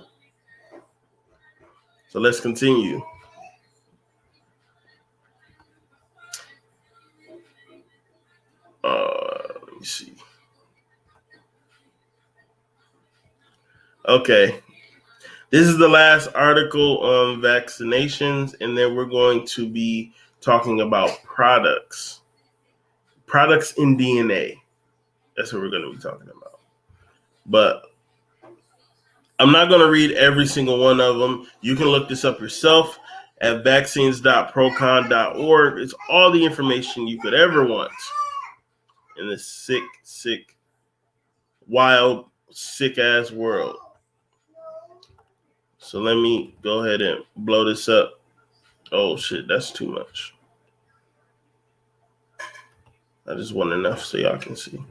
So let's continue. Let me see. Okay. This is the last article on vaccinations, and then we're going to be talking about products. Products in DNA. That's what we're going to be talking about. But I'm not going to read every single one of them. You can look this up yourself at vaccines.procon.org. It's all the information you could ever want in this sick, wild, sick-ass world. So let me go ahead and blow this up. Oh, shit, that's too much. I just want enough so y'all can see.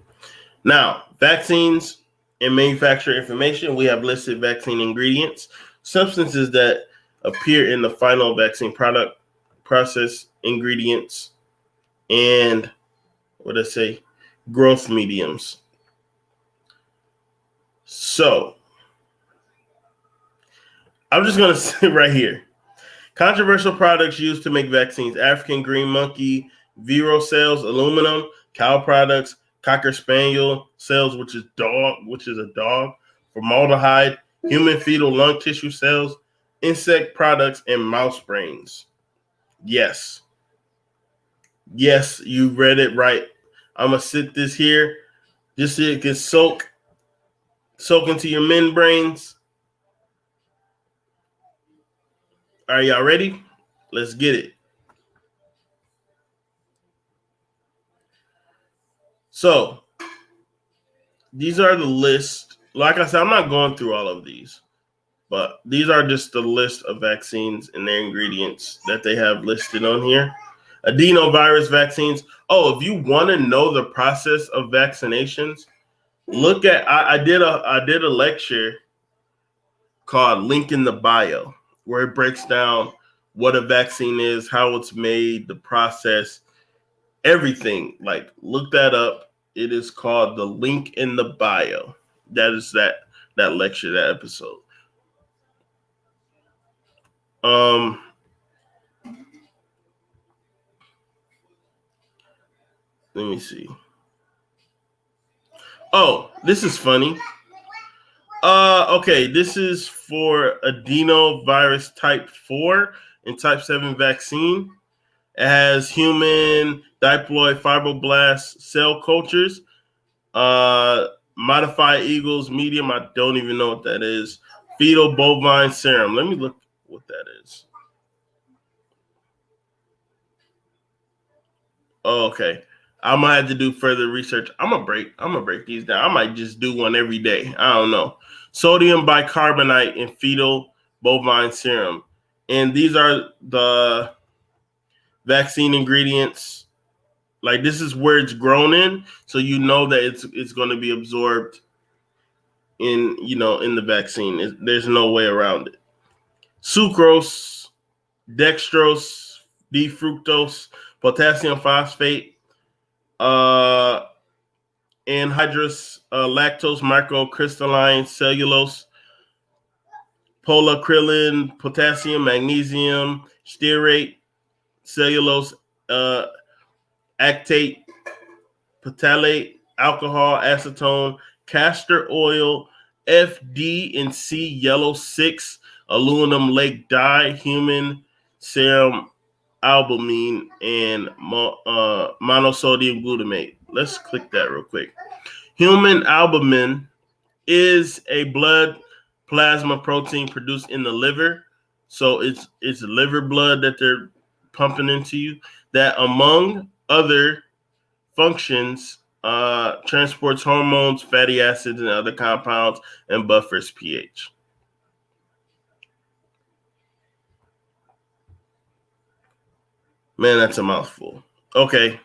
Now, vaccines and manufacturer information. We have listed vaccine ingredients, substances that appear in the final vaccine product, process ingredients, and growth mediums. So I'm just going to say right here. Controversial products used to make vaccines: African green monkey, Vero cells, aluminum, cow products, Cocker Spaniel cells, which is a dog, formaldehyde, human fetal lung tissue cells, insect products, and mouse brains. Yes, you read it right. I'm going to sit this here just so it can soak into your membranes. Are y'all ready? Let's get it. So these are the list. Like I said, I'm not going through all of these, but these are just the list of vaccines and their ingredients that they have listed on here. Adenovirus vaccines. Oh, if you want to know the process of vaccinations, look at I did a lecture called Link in the Bio, where it breaks down what a vaccine is, how it's made, the process, everything. Like, look that up. It is called the Link in the Bio. That is that lecture, that episode. Let me see. Oh, this is funny. Okay, this is for adenovirus type 4 and type 7 vaccine. It has human diploid fibroblast cell cultures, modified Eagles medium. I don't even know what that is. Fetal bovine serum. Let me look what that is. Oh, okay. I might have to do further research. I'm gonna break these down. I might just do one every day. I don't know. Sodium bicarbonate in fetal bovine serum. And these are the vaccine ingredients. Like, this is where it's grown in, so you know that it's going to be absorbed in the vaccine. There's no way around it. Sucrose, dextrose, D-fructose, potassium phosphate, anhydrous lactose, microcrystalline cellulose, polacrylin, potassium, magnesium, stearate, cellulose, actate, phthalate, alcohol, acetone, castor oil, FD and C yellow 6, aluminum lake dye, human serum albumin, and monosodium glutamate. Let's click that real quick. Human albumin is a blood plasma protein produced in the liver. So it's liver blood that they're pumping into you that, among other functions, transports hormones, fatty acids, and other compounds and buffers pH. Man, that's a mouthful. Okay.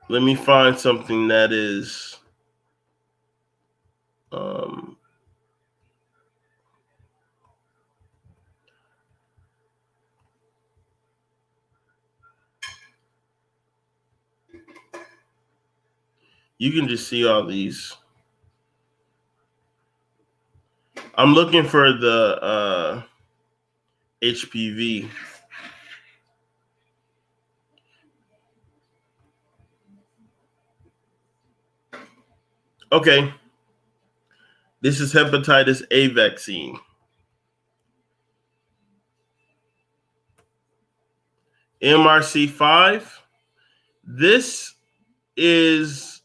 Let me find something that is you can just see all these. I'm looking for the HPV. Okay. This is hepatitis A vaccine. MRC5. This is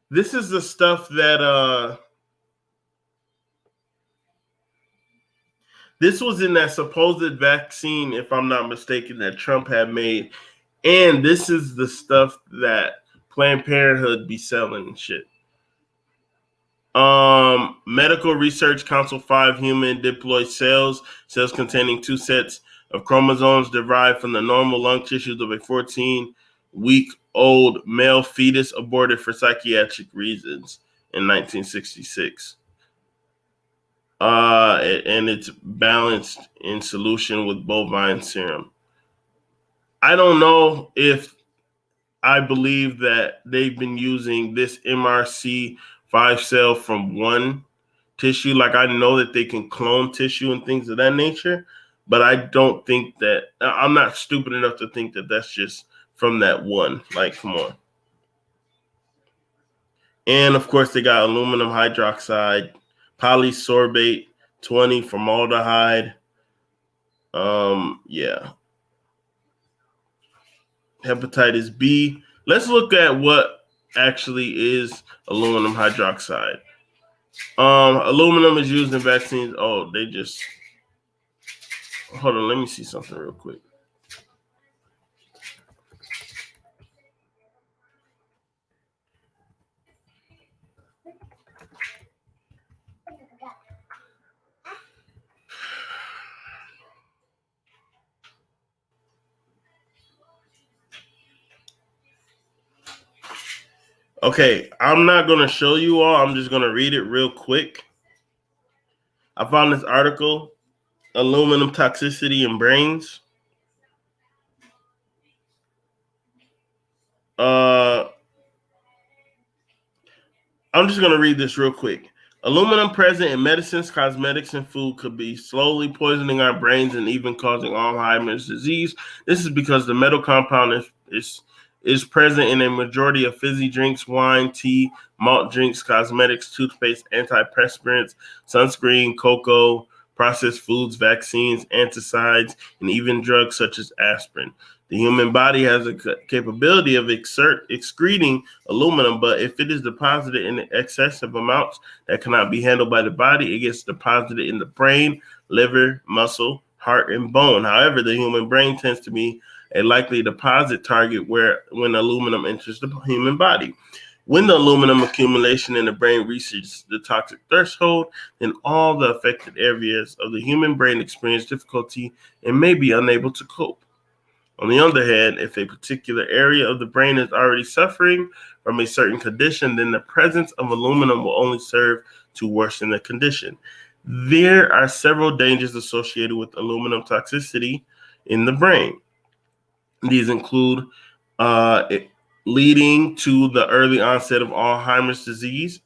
the stuff that this was in that supposed vaccine, if I'm not mistaken, that Trump had made. And this is the stuff that Planned Parenthood be selling and shit. Medical Research Council 5 human diploid cells containing 2 sets of chromosomes derived from the normal lung tissues of a 14-week-old male fetus aborted for psychiatric reasons in 1966. And it's balanced in solution with bovine serum. I don't know if I believe that they've been using this MRC5 cell from one tissue. Like, I know that they can clone tissue and things of that nature, but I don't think that, I'm not stupid enough to think that that's just from that one. Like, come on. And of course, they got aluminum hydroxide, polysorbate 20, formaldehyde. Yeah. Hepatitis B. Let's look at what actually is aluminum hydroxide. Aluminum is used in vaccines. Oh, they just, hold on, let me see something real quick. Okay, I'm not going to show you all. I'm just going to read it real quick. I found this article, Aluminum Toxicity in Brains. I'm just going to read this real quick. Aluminum present in medicines, cosmetics, and food could be slowly poisoning our brains and even causing Alzheimer's disease. This is because the metal compound is present in a majority of fizzy drinks, wine, tea, malt drinks, cosmetics, toothpaste, antiperspirants, sunscreen, cocoa, processed foods, vaccines, anticides, and even drugs such as aspirin. The human body has a capability of excreting aluminum, but if it is deposited in excessive amounts that cannot be handled by the body, it gets deposited in the brain, liver, muscle, heart, and bone. However, the human brain tends to be a likely deposit target when aluminum enters the human body. When the aluminum accumulation in the brain reaches the toxic threshold, then all the affected areas of the human brain experience difficulty and may be unable to cope. On the other hand, if a particular area of the brain is already suffering from a certain condition, then the presence of aluminum will only serve to worsen the condition. There are several dangers associated with aluminum toxicity in the brain. These include leading to the early onset of Alzheimer's disease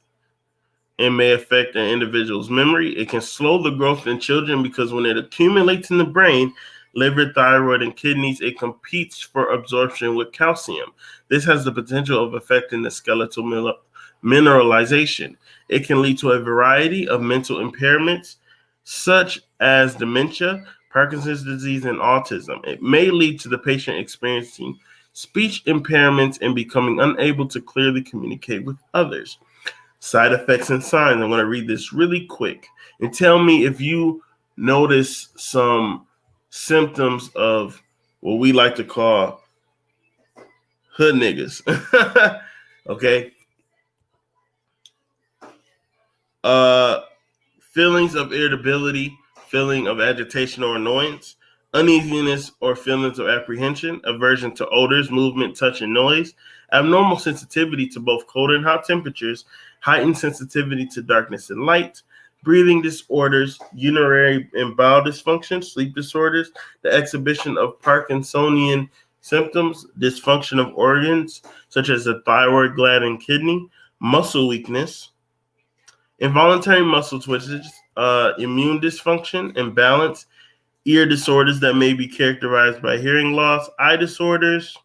and may affect an individual's memory. It can slow the growth in children because when it accumulates in the brain, liver, thyroid, and kidneys. It competes for absorption with calcium. This has the potential of affecting the skeletal mineralization. It can lead to a variety of mental impairments, such as dementia, Parkinson's disease, and autism. It may lead to the patient experiencing speech impairments and becoming unable to clearly communicate with others. Side effects and signs. I'm going to read this really quick and tell me if you notice some symptoms of what we like to call hood niggas. Okay. Feelings of irritability, feeling of agitation or annoyance, uneasiness or feelings of apprehension, aversion to odors, movement, touch, and noise, abnormal sensitivity to both cold and hot temperatures, heightened sensitivity to darkness and light, breathing disorders, urinary and bowel dysfunction, sleep disorders, the exhibition of Parkinsonian symptoms, dysfunction of organs such as the thyroid gland and kidney, muscle weakness, involuntary muscle twitches, immune dysfunction, imbalance, ear disorders that may be characterized by hearing loss, eye disorders,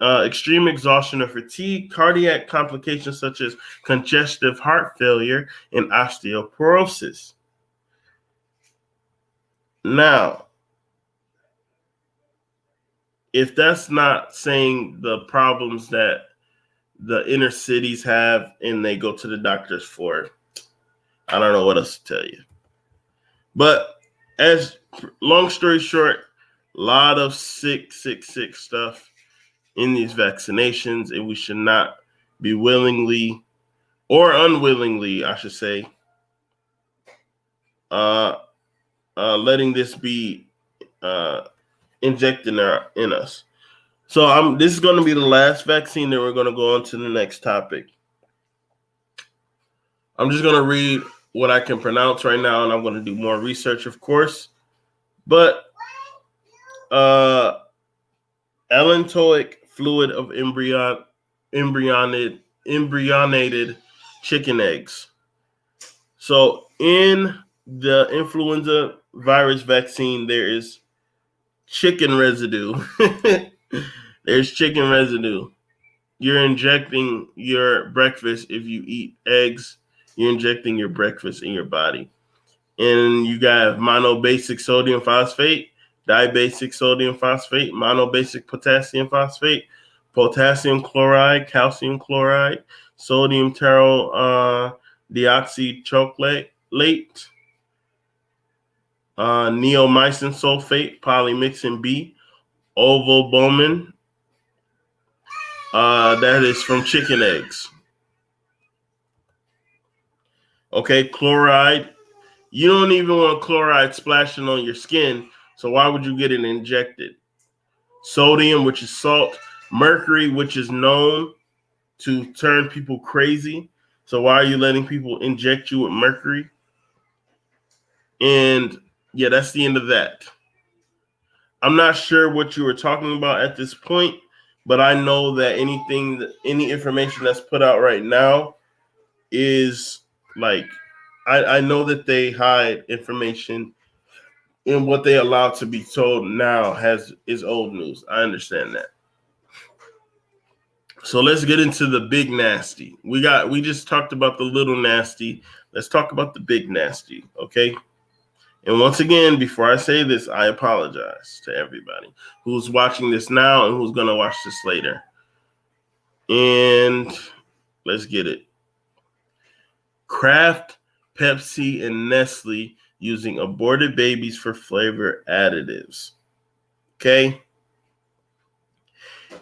extreme exhaustion or fatigue, cardiac complications such as congestive heart failure, and osteoporosis. Now, if that's not saying the problems that the inner cities have and they go to the doctors for, I don't know what else to tell you. But as long story short, a lot of sick stuff in these vaccinations, and we should not be willingly or unwillingly, I should say, letting this be injected in us. So this is going to be the last vaccine that we're going to go on to the next topic. I'm just going to read what I can pronounce right now, and I'm going to do more research, of course. But allantoic fluid of embryonated chicken eggs. So in the influenza virus vaccine, there is chicken residue. There's chicken residue. You're injecting your breakfast. If you eat eggs, you're injecting your breakfast in your body. And you got monobasic sodium phosphate, dibasic sodium phosphate, monobasic potassium phosphate, potassium chloride, calcium chloride, sodium tauryl deoxycholate, neomycin sulfate, polymyxin B, ovalbumin. That is from chicken eggs. Okay, chloride. You don't even want chloride splashing on your skin, so why would you get it injected? Sodium, which is salt. Mercury, which is known to turn people crazy. So why are you letting people inject you with mercury? And yeah, that's the end of that. I'm not sure what you were talking about at this point, but I know that any information that's put out right now is like, I know that they hide information, and what they allow to be told now is old news. I understand that. So let's get into the big nasty. We just talked about the little nasty. Let's talk about the big nasty, okay? And once again, before I say this, I apologize to everybody who's watching this now and who's going to watch this later. And let's get it. Kraft, Pepsi, and Nestle using aborted babies for flavor additives. Okay?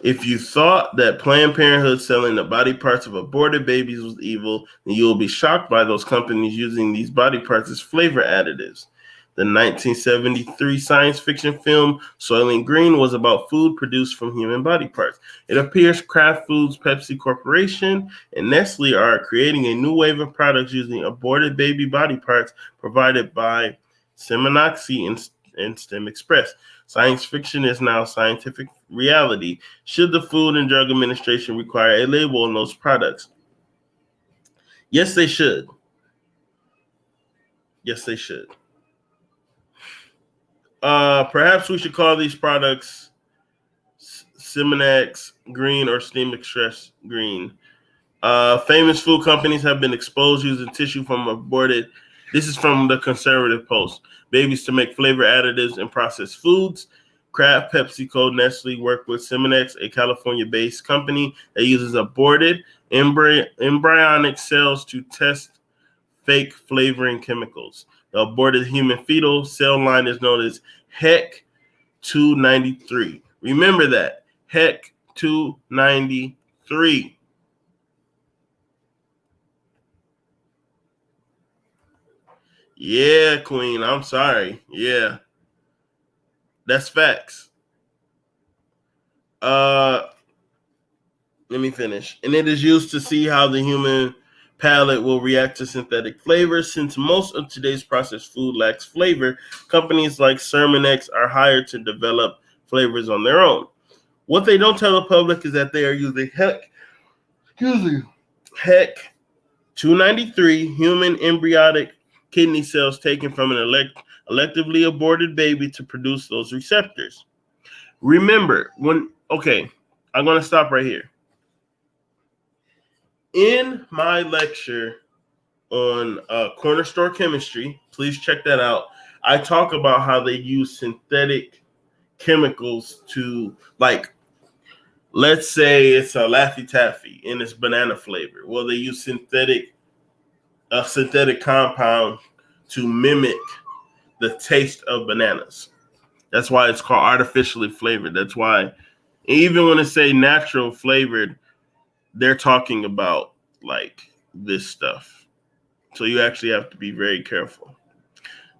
If you thought that Planned Parenthood selling the body parts of aborted babies was evil, then you will be shocked by those companies using these body parts as flavor additives. The 1973 science fiction film Soylent Green was about food produced from human body parts. It appears Kraft Foods, Pepsi Corporation, and Nestle are creating a new wave of products using aborted baby body parts provided by Seminoxy and Stem Express. Science fiction is now scientific reality. Should the Food and Drug Administration require a label on those products? Yes, they should. Yes, they should. Perhaps we should call these products Simonex Green or Steam Express Green. Famous food companies have been exposed using tissue from aborted. This is from the Conservative Post. Babies to make flavor additives in processed foods. Kraft, PepsiCo, Nestle work with Simonex, a California-based company that uses aborted embryonic cells to test fake flavoring chemicals. The aborted human fetal cell line is known as HEC 293. Remember that, HEC 293. Yeah, Queen, I'm sorry. Yeah, that's facts. Let me finish. And it is used to see how the human palate will react to synthetic flavors. Since most of today's processed food lacks flavor, companies like Cerverix are hired to develop flavors on their own. What they don't tell the public is that they are using HEC 293 human embryonic kidney cells taken from an electively aborted baby to produce those receptors. Remember, I'm going to stop right here. In my lecture on corner store chemistry, please check that out. I talk about how they use synthetic chemicals to, like, let's say it's a Laffy Taffy and it's banana flavor. Well, they use a synthetic compound to mimic the taste of bananas. That's why it's called artificially flavored. That's why even when they say natural flavored, they're talking about like this stuff. So you actually have to be very careful.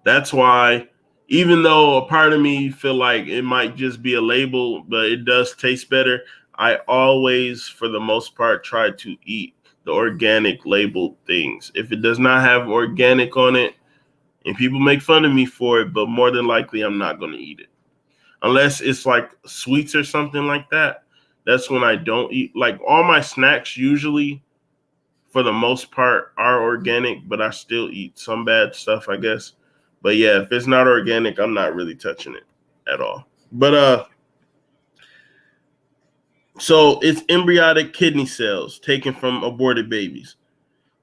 That's why, even though a part of me feel like it might just be a label, but it does taste better, I always, for the most part, try to eat the organic labeled things. If it does not have organic on it, and people make fun of me for it, but more than likely I'm not going to eat it. Unless it's like sweets or something like that. That's when I don't eat. Like all my snacks usually, for the most part, are organic, but I still eat some bad stuff, I guess. But yeah, if it's not organic, I'm not really touching it at all. But so it's embryonic kidney cells taken from aborted babies.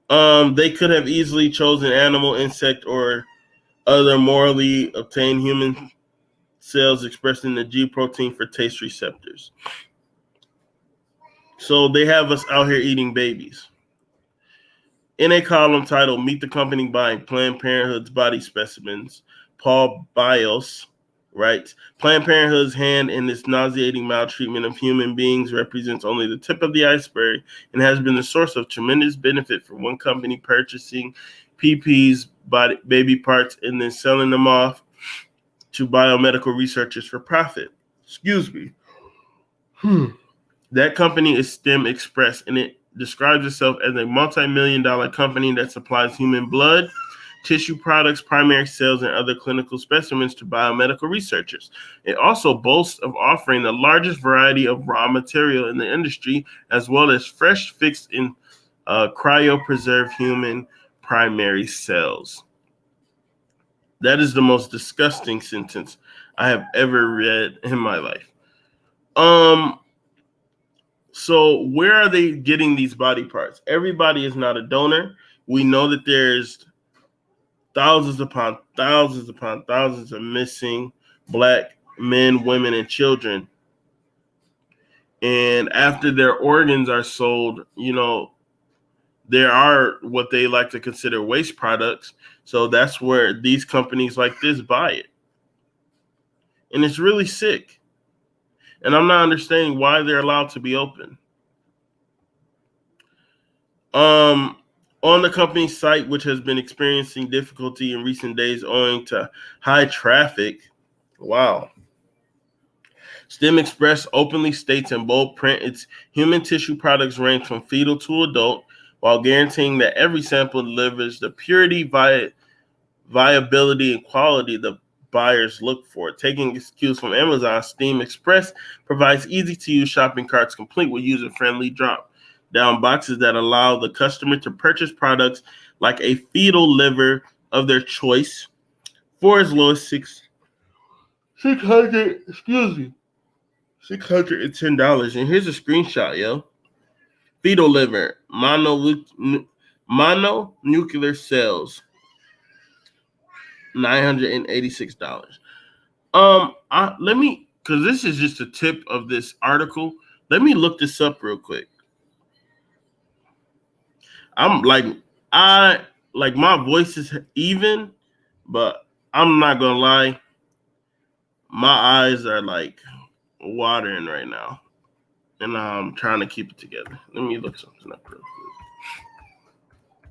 They could have easily chosen animal, insect, or other morally obtained human cells expressing the G protein for taste receptors. So they have us out here eating babies. In a column titled Meet the Company Buying Planned Parenthood's Body Specimens, Paul Bios writes, Planned Parenthood's hand in this nauseating maltreatment of human beings represents only the tip of the iceberg and has been the source of tremendous benefit for one company purchasing PP's baby parts and then selling them off to biomedical researchers for profit. Excuse me. That company is STEM Express, and it describes itself as a multi-million-dollar company that supplies human blood, tissue products, primary cells, and other clinical specimens to biomedical researchers. It also boasts of offering the largest variety of raw material in the industry, as well as fresh, fixed, and cryopreserved human primary cells. That is the most disgusting sentence I have ever read in my life. So where are they getting these body parts? Everybody is not a donor. We know that there's thousands upon thousands upon thousands of missing Black men, women, and children. And after their organs are sold, there are what they like to consider waste products. So that's where these companies like this buy it. And it's really sick. And I'm not understanding why they're allowed to be open. On the company's site, which has been experiencing difficulty in recent days owing to high traffic, STEM Express openly states in bold print its human tissue products range from fetal to adult, while guaranteeing that every sample delivers the purity, viability, and quality the buyers look for. Taking its cues from Amazon, STEM Express provides easy-to-use shopping carts complete with user-friendly drop-down boxes that allow the customer to purchase products like a fetal liver of their choice for as low as $610. And here's a screenshot, yo. Fetal liver, mononuclear cells, $986. Let me, because this is just a tip of this article. Let me look this up real quick. My voice is even, but I'm not gonna lie. My eyes are like watering right now, and I'm trying to keep it together. Let me look something up real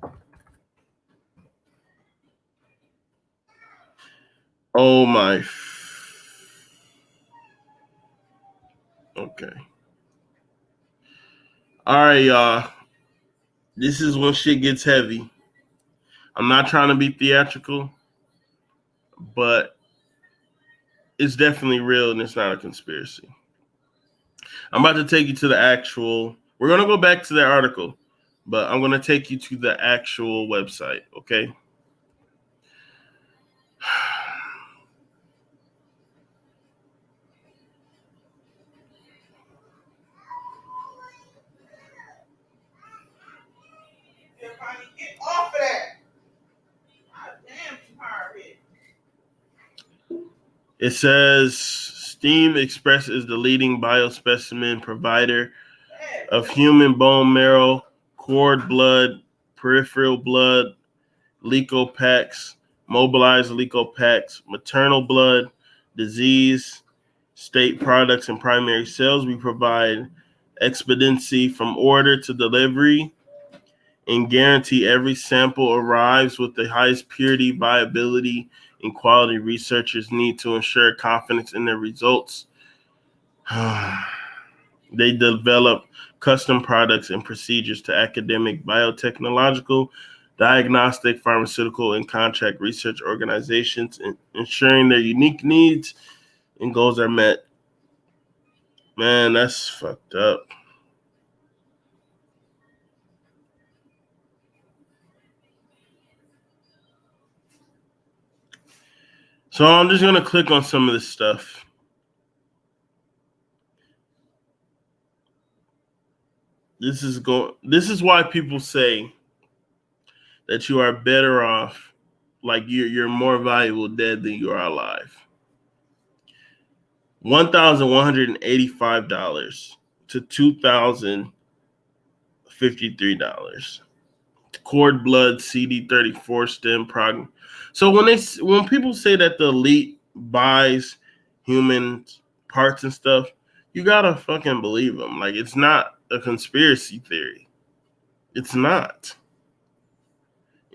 quick. Oh my. Okay. All right, y'all. This is when shit gets heavy. I'm not trying to be theatrical, but it's definitely real and it's not a conspiracy. I'm about to take you to the actual. We're going to go back to the article, but I'm going to take you to the actual website, okay? Get off of that. Damn, it says Steam Express is the leading biospecimen provider of human bone marrow, cord blood, peripheral blood, leukoplaques, mobilized leukoplaques, maternal blood, disease, state products, and primary cells. We provide expediency from order to delivery and guarantee every sample arrives with the highest purity, viability, and quality researchers need to ensure confidence in their results. They develop custom products and procedures to academic, biotechnological, diagnostic, pharmaceutical, and contract research organizations, ensuring their unique needs and goals are met. Man, that's fucked up. So I'm just going to click on some of this stuff. This is why people say that you are better off, like you're more valuable dead than you are alive. $1,185 to $2,053. Cord blood CD34 stem prog. So when people say that the elite buys human parts and stuff, you gotta fucking believe them. Like, it's not a conspiracy theory. It's not.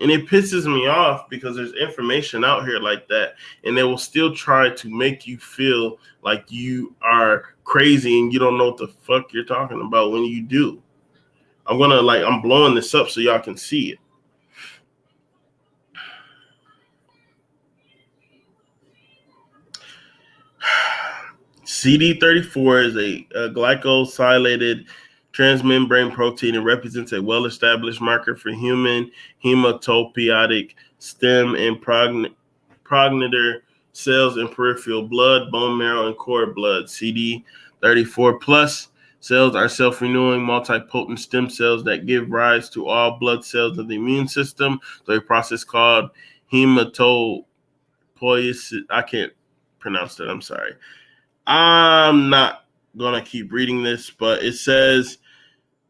And it pisses me off because there's information out here like that, and they will still try to make you feel like you are crazy and you don't know what the fuck you're talking about when you do. I'm blowing this up so y'all can see it. CD34 is a glycosylated transmembrane protein and represents a well-established marker for human hematopoietic stem and progenitor cells in peripheral blood, bone marrow, and cord blood. CD34 plus cells are self-renewing, multipotent stem cells that give rise to all blood cells of the immune system through a process called hematopoiesis. I can't pronounce that. I'm sorry. I'm not going to keep reading this, but it says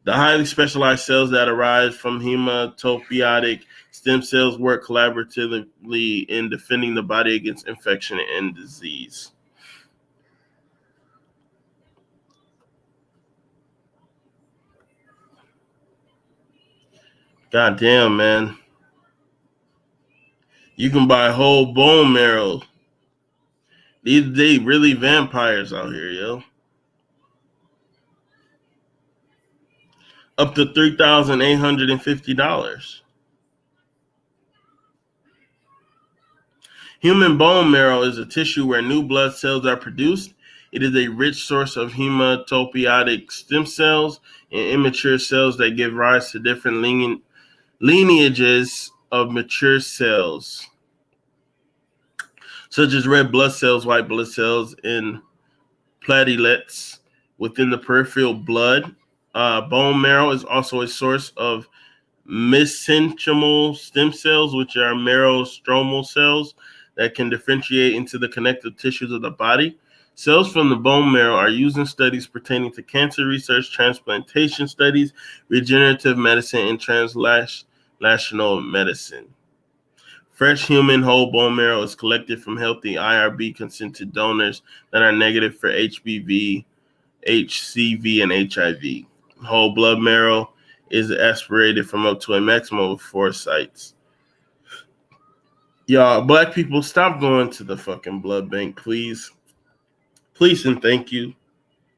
the highly specialized cells that arise from hematopoietic stem cells work collaboratively in defending the body against infection and disease. God damn, man. You can buy whole bone marrow. They really vampires out here, yo. Up to $3,850. Human bone marrow is a tissue where new blood cells are produced. It is a rich source of hematopoietic stem cells and immature cells that give rise to different lineages of mature cells. such as red blood cells, white blood cells, and platelets within the peripheral blood. Bone marrow is also a source of mesenchymal stem cells, which are marrow stromal cells that can differentiate into the connective tissues of the body. Cells from the bone marrow are used in studies pertaining to cancer research, transplantation studies, regenerative medicine, and translational medicine. Fresh human whole bone marrow is collected from healthy IRB consented donors that are negative for HBV, HCV, and HIV. Whole blood marrow is aspirated from up to a maximum of 4 sites. Y'all, black people, stop going to the fucking blood bank, please. Please and thank you.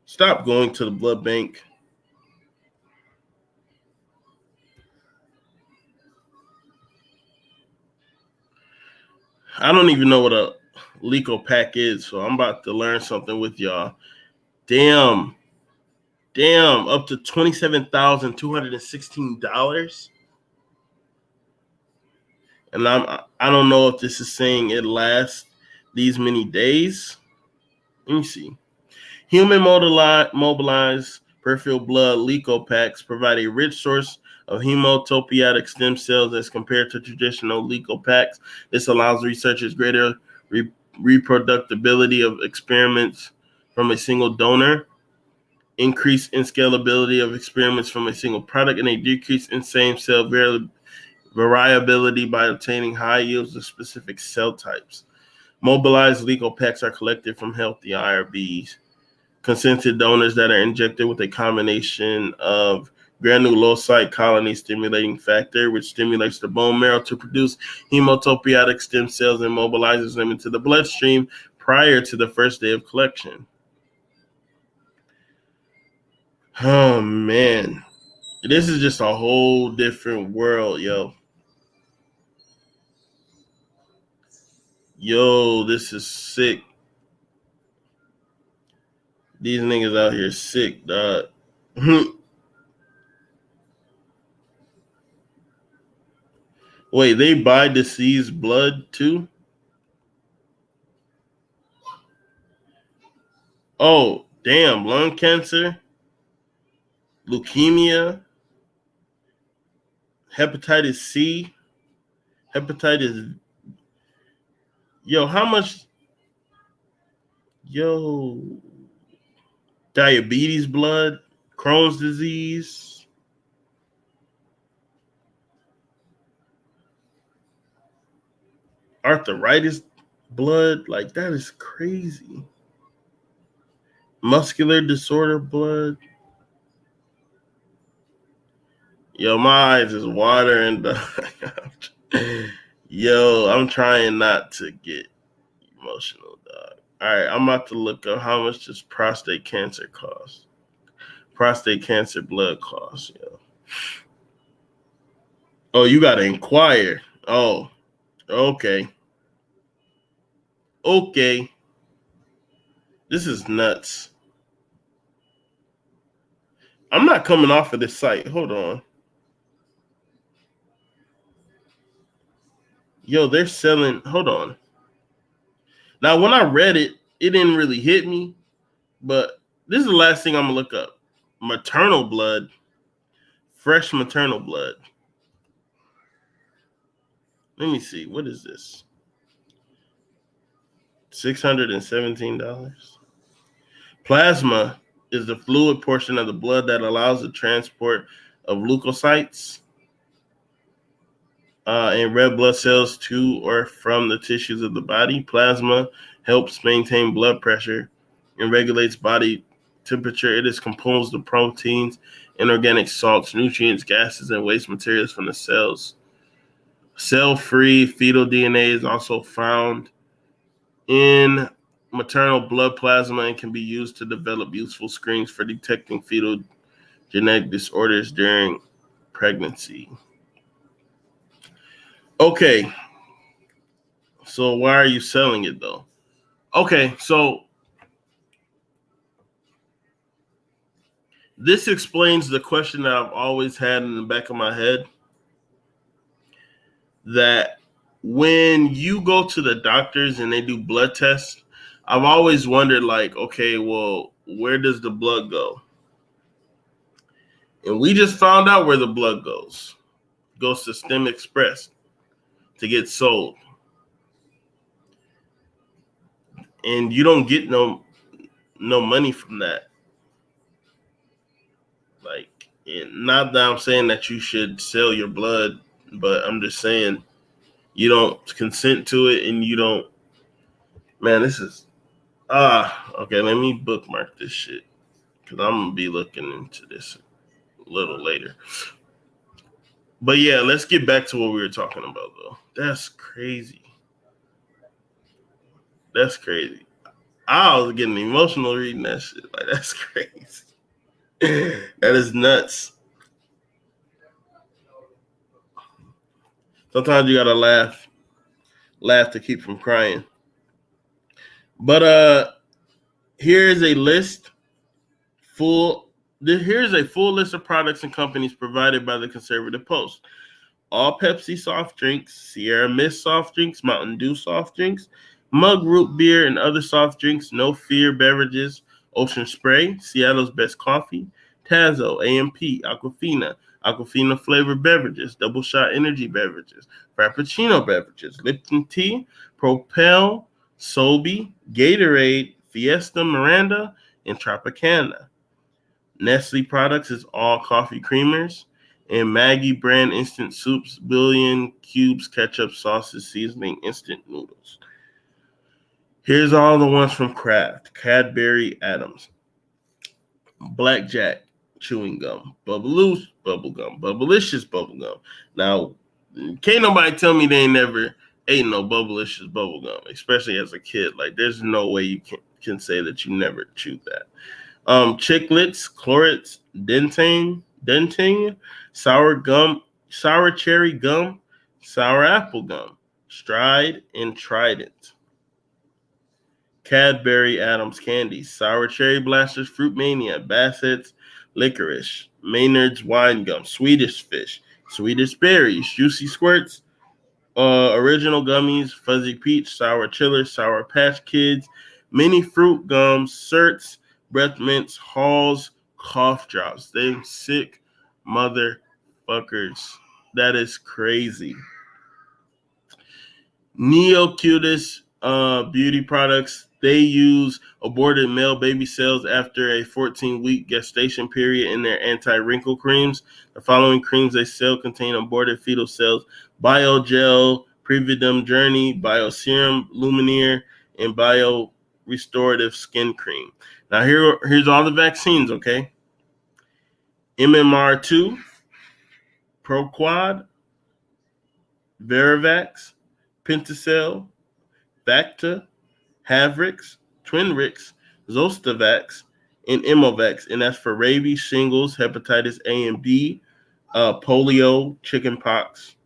Stop going to the blood bank. I don't even know what a leukopack is, so I'm about to learn something with y'all. Damn, up to $27,216. And I don't know if this is saying it lasts these many days. Let me see. Human mobilized peripheral blood leukopacks provide a rich source of hematopoietic stem cells as compared to traditional leukopacks. This allows researchers greater reproducibility of experiments from a single donor, increase in scalability of experiments from a single product, and a decrease in same cell variability by obtaining high yields of specific cell types. Mobilized leukopacks are collected from healthy IRBs, consented donors that are injected with a combination of granulocyte colony stimulating factor, which stimulates the bone marrow to produce hematopoietic stem cells and mobilizes them into the bloodstream prior to the first day of collection. Oh, man. This is just a whole different world, yo. Yo, this is sick. These niggas out here sick, dog. Wait, they buy deceased blood too? Oh, damn. Lung cancer, leukemia, hepatitis C, hepatitis. Yo, how much? Yo, diabetes blood, Crohn's disease. Arthritis blood, like that is crazy. Muscular disorder blood. Yo, my eyes is watering. Yo, I'm trying not to get emotional, dog. All right, I'm about to look up how much does prostate cancer cost. Prostate cancer blood costs, yo. Oh, you gotta inquire. Oh, okay. Okay. This is nuts. I'm not coming off of this site. Hold on. Yo, they're selling. Hold on. Now, when I read it, it didn't really hit me, but this is the last thing I'm gonna look up. Maternal blood, fresh maternal blood. Let me see. What is this? $617. Plasma is the fluid portion of the blood that allows the transport of leukocytes and red blood cells to or from the tissues of the body. Plasma helps maintain blood pressure and regulates body temperature. It is composed of proteins, inorganic salts, nutrients, gases, and waste materials from the cells. Cell-free fetal DNA is also found in maternal blood plasma and can be used to develop useful screens for detecting fetal genetic disorders during pregnancy. Okay. So why are you selling it though? Okay, so this explains the question that I've always had in the back of my head, that when you go to the doctors and they do blood tests, I've always wondered, like, okay, well, where does the blood go? And we just found out where the blood goes. It goes to STEM Express to get sold. And you don't get no money from that. Like, not that I'm saying that you should sell your blood, but I'm just saying you don't consent to it and you don't. Man, this is okay. Let me bookmark this shit because I'm gonna be looking into this a little later. But yeah, let's get back to what we were talking about though. That's crazy. That's crazy. I was getting emotional reading that shit. Like, that's crazy. That is nuts. Sometimes you gotta laugh to keep from crying. But here's a full list of products and companies provided by the Conservative Post. All Pepsi soft drinks, Sierra Mist soft drinks, Mountain Dew soft drinks, Mug Root beer and other soft drinks, No Fear beverages, Ocean Spray, Seattle's Best Coffee, Tazo, AMP, Aquafina flavored beverages, Double Shot energy beverages, Frappuccino beverages, Lipton tea, Propel, Sobe, Gatorade, Fiesta Miranda, and Tropicana. Nestle products is all coffee creamers, and Maggie brand instant soups, bouillon, cubes, ketchup, sauces, seasoning, instant noodles. Here's all the ones from Kraft: Cadbury Adams, Blackjack chewing gum, Bubbalicious bubble gum, Bubblicious bubble gum. Now, can't nobody tell me they ain't never ate no Bubblicious bubble gum, especially as a kid. Like, there's no way you can say that you never chewed that. Chiclets, Clorets, Denting, sour gum, sour cherry gum, sour apple gum, Stride, and Trident. Cadbury Adams candy, Sour Cherry Blasters, Fruit Mania, Bassett's Licorice, Maynard's Wine Gum, Swedish Fish, Swedish Berries, Juicy Squirts, Original Gummies, Fuzzy Peach, Sour Chiller, Sour Patch Kids, Mini Fruit Gums, Certs, Breath Mints, Halls, Cough Drops. Them sick motherfuckers. That is crazy. Neo Cutest beauty products. They use aborted male baby cells after a 14-week gestation period in their anti-wrinkle creams. The following creams they sell contain aborted fetal cells: BioGel, Previdum Journey, BioSerum, Lumineer, and Bio Restorative Skin Cream. Now here's all the vaccines, okay? MMR2, ProQuad, Verivax, Pentacell, Vacta, Havrix, Twinrix, Zostavax, and Imovax, and that's for rabies, shingles, hepatitis A and B, polio, chickenpox,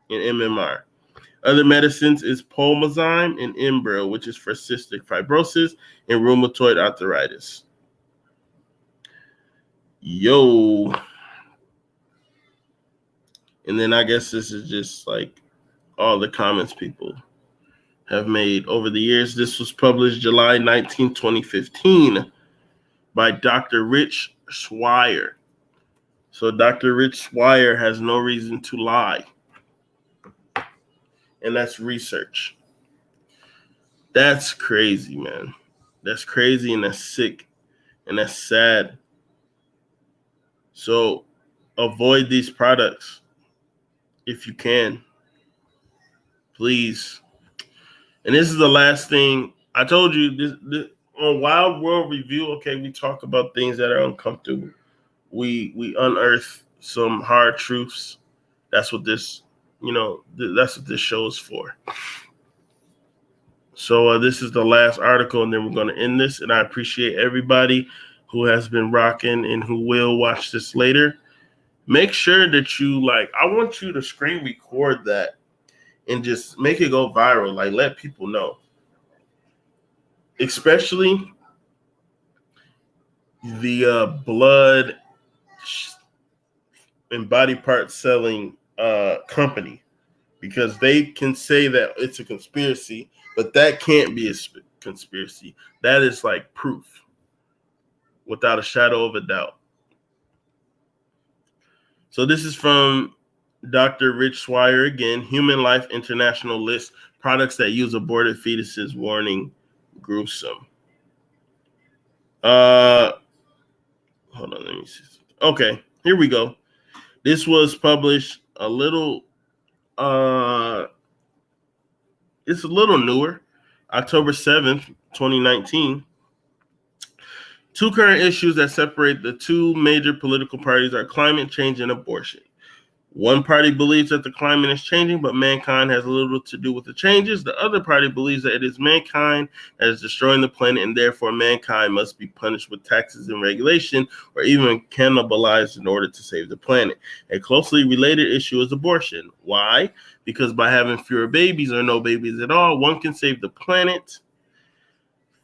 and MMR. Other medicines is Pulmozyme and Enbrel, which is for cystic fibrosis and rheumatoid arthritis. Yo. And then I guess this is just like all the comments people have made over the years. This was published July 19, 2015 by Dr. Rich Swire. So Dr. Rich Swire has no reason to lie. And that's research. That's crazy, man. That's crazy and that's sick and that's sad. So avoid these products if you can. Please. And this is the last thing I told you. This on Wild World Review. Okay, we talk about things that are uncomfortable. We unearth some hard truths. That's what this, that's what this show is for. So this is the last article, and then we're going to end this. And I appreciate everybody who has been rocking and who will watch this later. Make sure that I want you to screen record that and just make it go viral. Like, let people know. Especially the blood and body part selling company. because they can say that it's a conspiracy, but that can't be a conspiracy. That is like proof without a shadow of a doubt. So this is from Dr. Rich Swire again. Human Life International lists products that use aborted fetuses, warning gruesome. Hold on, let me see. Okay, here we go. This was published a little it's a little newer, October 7th, 2019. Two current issues that separate the two major political parties are climate change and abortion. One party believes that the climate is changing, but mankind has little to do with the changes. The other party believes that it is mankind that is destroying the planet, and therefore mankind must be punished with taxes and regulation, or even cannibalized in order to save the planet. A closely related issue is abortion. Why? Because by having fewer babies or no babies at all, one can save the planet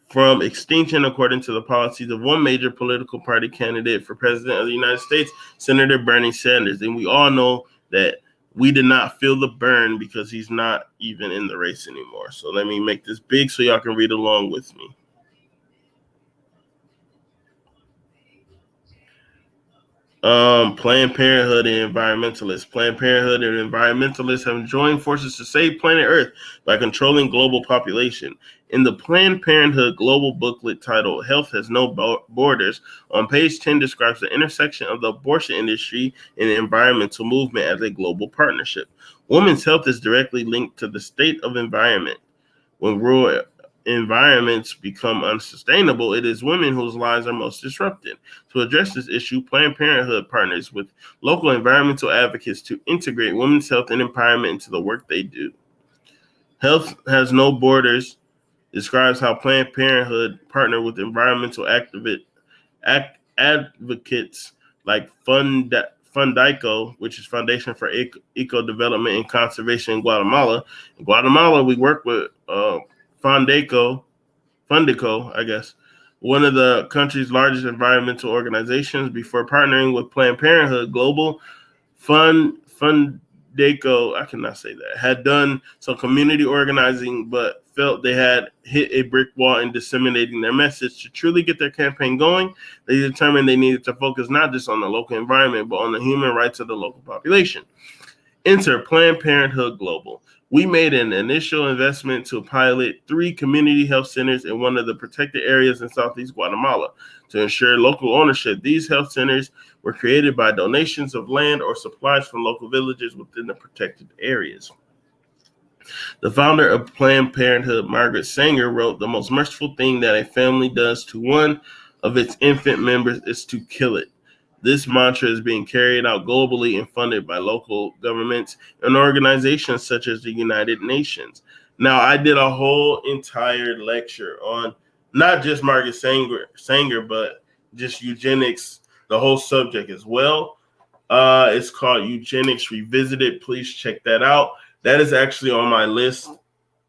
from extinction, according to the policies of one major political party candidate for president of the United States, Senator Bernie Sanders. And we all know that we did not feel the burn because he's not even in the race anymore. So let me make this big so y'all can read along with me. Planned Parenthood and environmentalists. Planned Parenthood and environmentalists have joined forces to save planet Earth by controlling global population. In the Planned Parenthood global booklet titled Health Has No Borders, on page 10 describes the intersection of the abortion industry and the environmental movement as a global partnership. Women's health is directly linked to the state of environment. When rural environments become unsustainable, it is women whose lives are most disrupted. To address this issue, Planned Parenthood partners with local environmental advocates to integrate women's health and empowerment into the work they do. Health Has No Borders describes how Planned Parenthood partner with environmental advocates like Fundico, which is Foundation for Eco Development and Conservation in Guatemala. In Guatemala, we work with Fundico, I guess, one of the country's largest environmental organizations. Before partnering with Planned Parenthood, Global Fundico, I cannot say that, had done some community organizing, but felt they had hit a brick wall in disseminating their message. To truly get their campaign going, they determined they needed to focus not just on the local environment, but on the human rights of the local population. Enter Planned Parenthood Global. We made an initial investment to pilot 3 community health centers in one of the protected areas in Southeast Guatemala. To ensure local ownership, these health centers were created by donations of land or supplies from local villages within the protected areas. The founder of Planned Parenthood, Margaret Sanger, wrote, "The most merciful thing that a family does to one of its infant members is to kill it." This mantra is being carried out globally and funded by local governments and organizations such as the United Nations. Now, I did a whole entire lecture on not just Margaret Sanger, but just eugenics, the whole subject as well. It's called Eugenics Revisited. Please check that out. That is actually on my list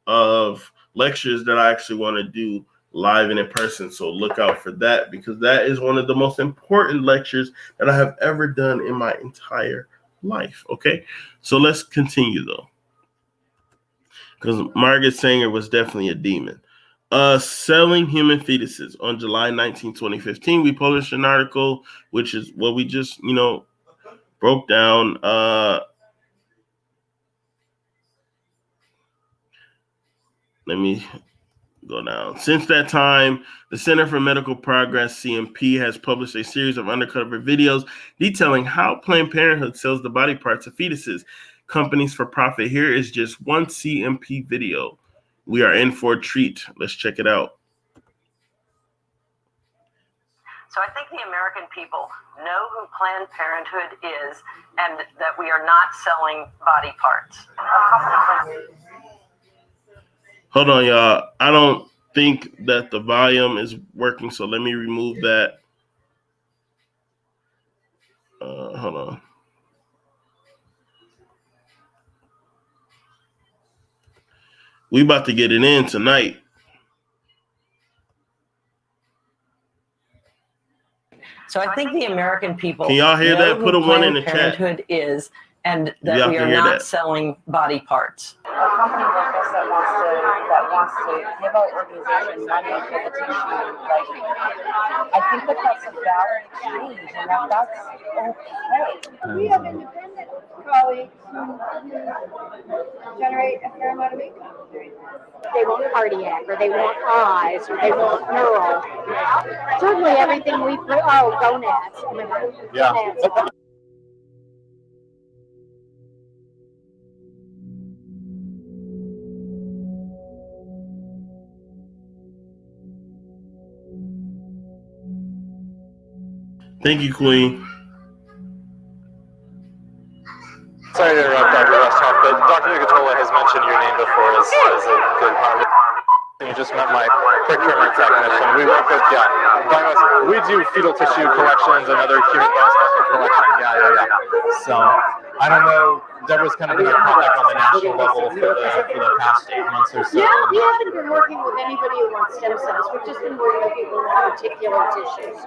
of lectures that I actually want to do live and in person. So look out for that, because that is one of the most important lectures that I have ever done in my entire life. Okay, so let's continue though, because Margaret Sanger was definitely a demon. Selling human fetuses. On July 19, 2015, we published an article, which is what we just, broke down. Let me go down. Since that time, the Center for Medical Progress, CMP, has published a series of undercover videos detailing how Planned Parenthood sells the body parts of fetuses. Companies for profit. Here is just one CMP video. We are in for a treat. Let's check it out. So I think the American people know who Planned Parenthood is and that we are not selling body parts. Hold on, y'all. I don't think that the volume is working, so let me remove that. Hold on. We about to get it in tonight. So I think the American people Can y'all hear that? Put a 1 in the chat. Planned Parenthood is and that we are not selling body parts. A company like this that wants to give our organization money for the tissue, like, I think that's a valid exchange, and that's okay. We have independent colleagues who generate a fair amount of income doing this. They want cardiac, or they want eyes, or they want neural. Certainly everything we gonads. Oh my God. Yeah. Gonads. Thank you, Queen. Sorry to interrupt Dr. Westhoff, but Dr. Nicatola has mentioned your name before as a good partner. You just met my procurement technician. We work with, we do fetal tissue collections and other human bone specimen collection. So, I don't know, Deborah's kind of been in contact on the national level for the past 8 months or so. Yeah, we haven't been working with anybody who wants stem cells. We've just been working with people who want particular tissues.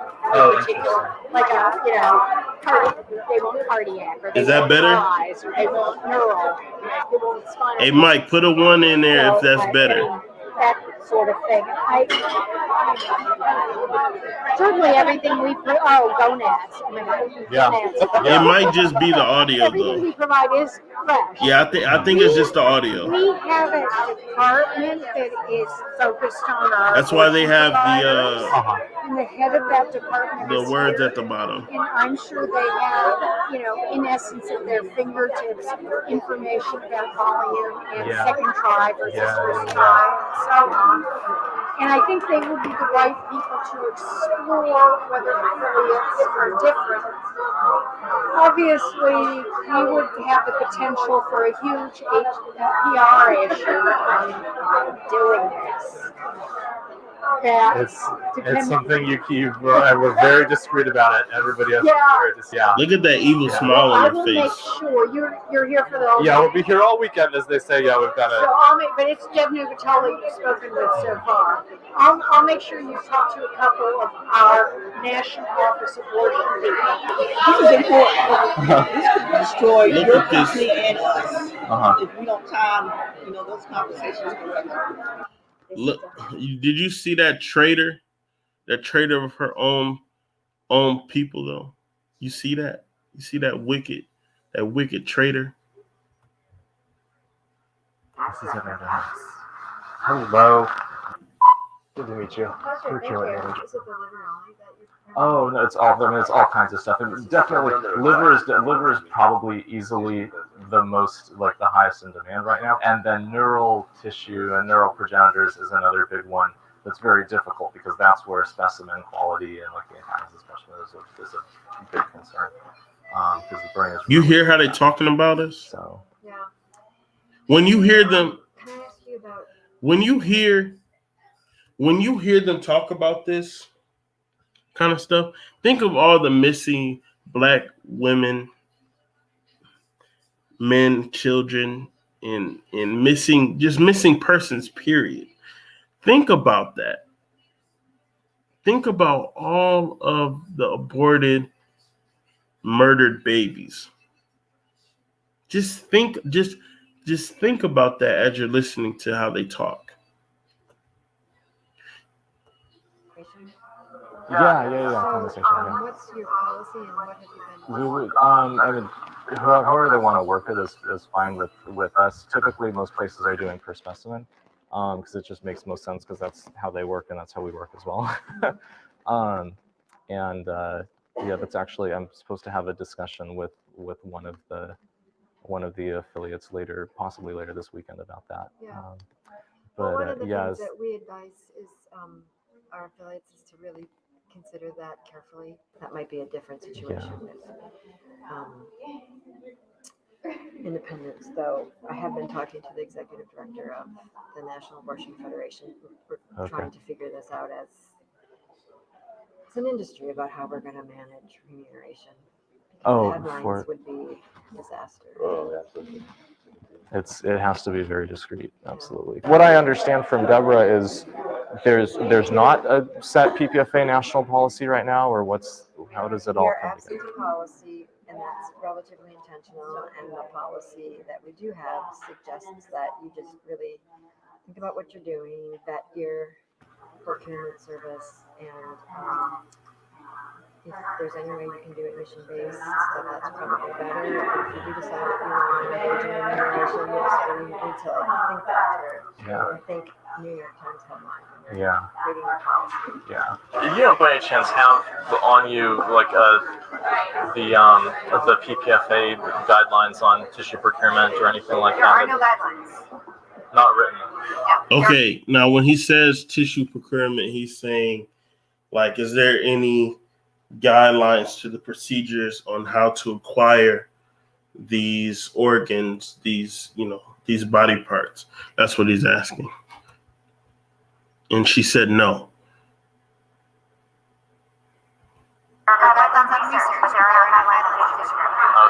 Like they want cardiac, or they Is that want better? eyes, or they want neural, they want spinal. Hey, Mike, put a 1 in there if that's better. That sort of thing. Certainly everything we gonads. Oh my God. Yeah. Gonads. It might just be the audio, Everything though. we provide is fresh. Yeah, I think it's just the audio. We have a department that is focused on our. That's why they have And the head of that department the is words here, at the bottom. and I'm sure they have, in essence, at their fingertips, information about volume and second try versus first try, and so on. And I think they would be the right people to explore whether affiliates are different. Obviously, we would have the potential for a huge PR issue on doing this. It's something you we're very discreet about it. Everybody else is very discreet. Look at that evil smile I on will your make face. sure you're here for the whole Yeah, day. we'll be here all weekend, as they say. Yeah, we've got So but it's Deb Nugatoli you've spoken with so far. I'll make sure you talk to a couple of our National Office Abortion people. This is important. This could destroy Look your at this. company and us if we don't time, those conversations correctly. Look, did you see that traitor? That traitor of her own people, though. You see that? You see that wicked traitor? This is everyone else. Hello. Good to meet you. Oh no, it's all kinds of stuff. And definitely, liver is probably easily the most, like, the highest in demand right now. And then neural tissue and neural progenitors is another big one that's very difficult, because that's where specimen quality and looking at kinds of specimens is a big concern. Because the brain is. You hear how they're talking about us? So. Yeah. When you hear them, Can I ask you about? when you hear them talk about this kind of stuff, think of all the missing Black women, men, children, and missing persons, period. Think about that. Think about all of the aborted, murdered babies. Just think about that as you're listening to how they talk. Yeah. Conversation. What's your policy and what have you been? We would, whoever they want to work with is fine with us. Typically, most places are doing per specimen, because it just makes most sense, because that's how they work and that's how we work as well. That's actually, I'm supposed to have a discussion with one of the affiliates possibly later this weekend about that. Yeah. But one of the things that we advise is our affiliates is to really consider that carefully. That might be a different situation with independence, though. I have been talking to the executive director of the National Abortion Federation. We're trying to figure this out as an industry about how we're going to manage remuneration. The headlines would be disaster. Oh, absolutely. It has to be very discreet, absolutely. What I understand from Deborah is there's not a set PPFA national policy right now, or how does it all Your come absentee together? policy and that's relatively intentional. And the policy that we do have suggests that you just really think about what you're doing, vet your procurement service, and if there's any way you can do it mission-based, that's probably better. If you do decide that you want to engage in remuneration, you just really need to think that through. Yeah. I think New York Times headline when Yeah. you're reading the policy. Yeah. You don't by any chance have on you like the PPFA guidelines on tissue procurement or anything like There that? are no guidelines. Not written. Okay, now when he says tissue procurement, he's saying, like, is there any guidelines to the procedures on how to acquire these organs, these body parts? That's what he's asking. And she said no.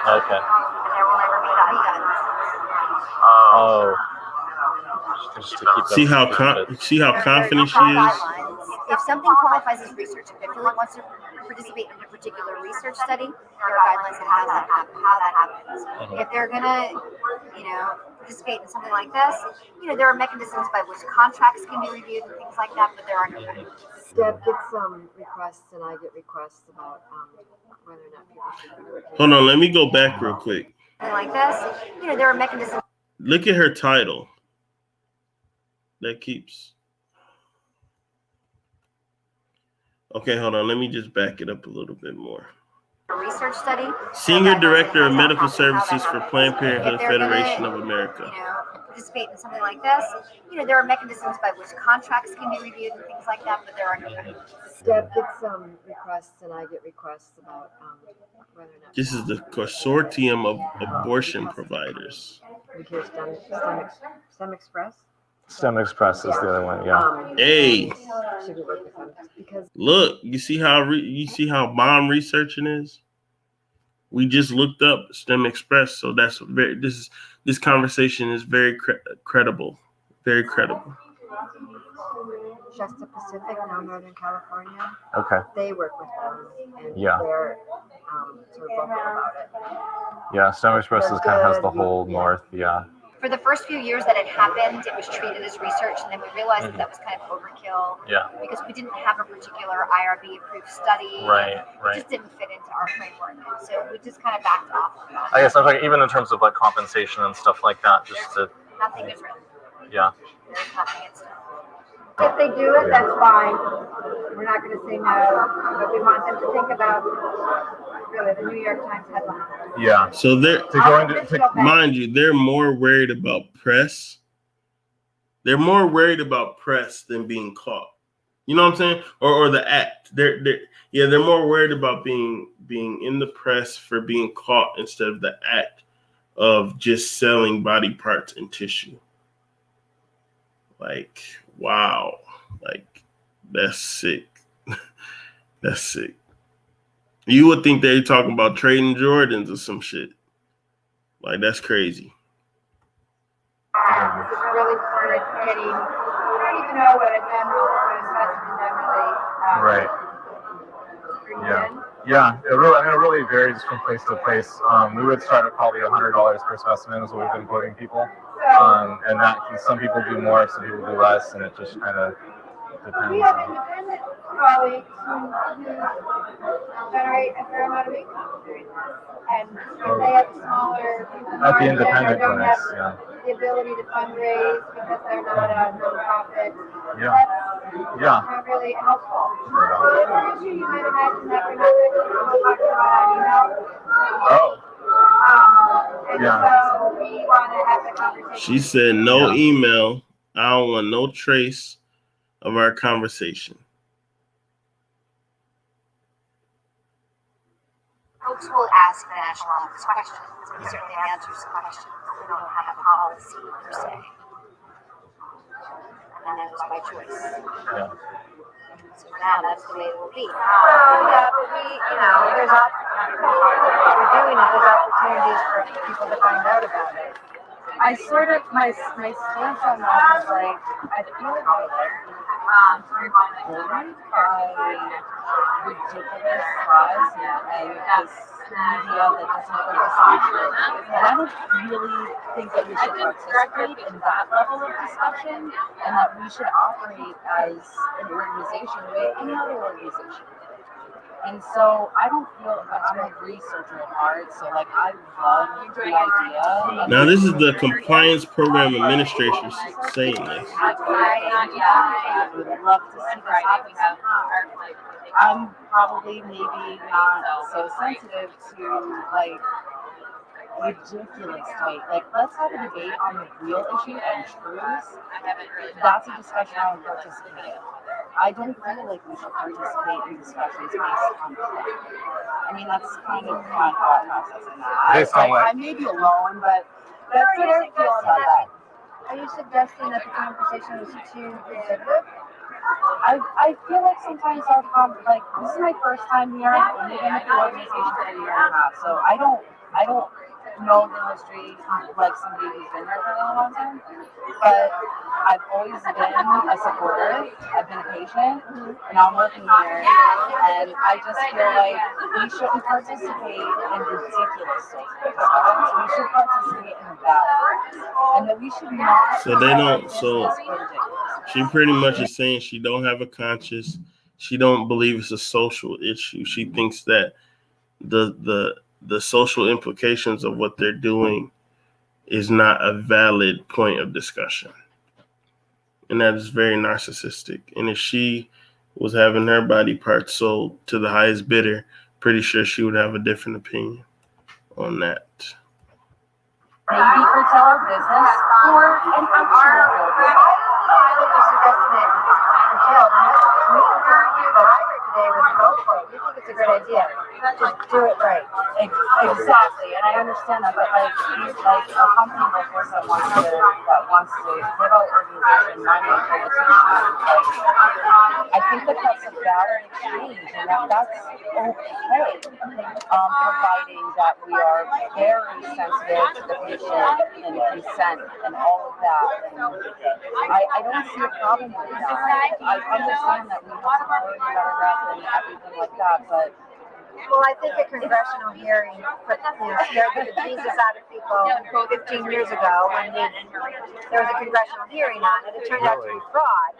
Okay. Oh. Just to keep See how confident she is? If something qualifies as research, if a affiliate wants to participate in a particular research study, there are guidelines on how that happens. If they're gonna, participate in something like this, there are mechanisms by which contracts can be reviewed and things like that, but there are no guidelines. Deb gets some requests, and I get requests about whether or not people should be working. Hold on, let me go back real quick. Something like this, there are mechanisms. Look at her title. That keeps. Okay, hold on. Let me just back it up a little bit more. A research study. Senior Director of Medical Services for Planned Parenthood Federation of America. Participate in something like this, there are mechanisms by which contracts can be reviewed and things like that, but there are no guidelines. Deb gets some requests, and I get requests about whether or not. This is the consortium of abortion providers. We hear STEM Express. STEM Express is the other one, yeah. Hey, should we work with them? Because look, you see how bomb researching is. We just looked up STEM Express, so that's very. This conversation is very credible, very credible. Shasta Pacific, now Northern California. Okay. They work with them, and Yeah. they're sort of vocal about it. Yeah, STEM Express kind of has the whole north, yeah. For the first few years that it happened, it was treated as research, and then we realized that was kind of overkill. Yeah. Because we didn't have a particular IRB-approved study. Right. It just didn't fit into our framework, so we just kind of backed off of that. I guess I'm talking even in terms of like compensation and stuff like that, just to. Nothing is written. Yeah. There's nothing in stuff. If they do it, that's fine. We're not going to say no, but we want them to think about really the New York Times headline. Yeah. So mind you, they're more worried about press. They're more worried about press than being caught. You know what I'm saying? Or the act. They're more worried about being in the press for being caught instead of the act of just selling body parts and tissue. Like, wow. Like, that's sick. That's sick. You would think they're talking about trading Jordans or some shit. Like, that's crazy. This is really for getting, I don't even know what a general Right. Yeah. It really varies from place to place. We would start at probably $100 per specimen is what we've been quoting people. And that some people do more, some people do less, and it just kind of depends. We have independent colleagues who generate a fair amount of income doing this. And if they have smaller At the independent don't clinics, have yeah. the ability to fundraise because they're not a nonprofit, Yeah. that's not really helpful. The other issue you might imagine that we're not going to talk about email. And so we want to have the conversation. She said no email. I don't want no trace of our conversation. Folks will ask the national office questions, and certainly answers questions. We don't have a policy per se. And that was by choice. Yeah. So for now, that's the way it will be. Yeah, but there's we're doing it. There's opportunities for people to find out about it. I sort of my stance on that is like I feel like bullied by ridiculous lies and this media that doesn't focus on truth. And I don't really think that we should participate in that level of discussion, and that we should operate as an organization the way any other organization. And so I don't feel I'm a researcher at heart, so like I love the idea. Now, this is the compliance program administrator saying this. I would love to see this happen somehow. I'm probably maybe not so sensitive to like ridiculous type. Like, let's have a debate on the real issue and truths. That's a discussion I would participate in. I don't feel like we should participate in discussions based on truth. I mean, that's kind of my thought process in that. I may be alone, but that's what I feel about that. Are you suggesting that the conversation was too conservative? I feel like sometimes like this is my first time here. I've only been at the organization for a year and a half, so I don't know the history like somebody who's been there for a really long time. But I've always been a supporter. I've been a patient, and I'm working here, and I just feel like we shouldn't participate in ridiculous discussions. We should participate in valid, and that we should not. So they don't. So she pretty much is saying she don't have a conscience. She don't believe it's a social issue. She thinks that the social implications of what they're doing is not a valid point of discussion. And that is very narcissistic. And if she was having her body parts sold to the highest bidder, pretty sure she would have a different opinion on that. Maybe curtail our business or an actual business. I think you're suggesting it curtailed. And me, the view that I heard today was go for it. We think it's a good idea. Just do it right. Exactly, and I understand that, but like a company like this that wants to give out organization money for the teaching, like I think that that's a valid exchange, and that's okay. Providing that we are very sensitive to the patient and consent and all of that, and I don't see a problem with that. I understand that we have to worry about a rep and everything like that, but. Well, I think a congressional hearing scared the bejesus out of people 15 years ago when there was a congressional hearing on it. It turned out to be fraud.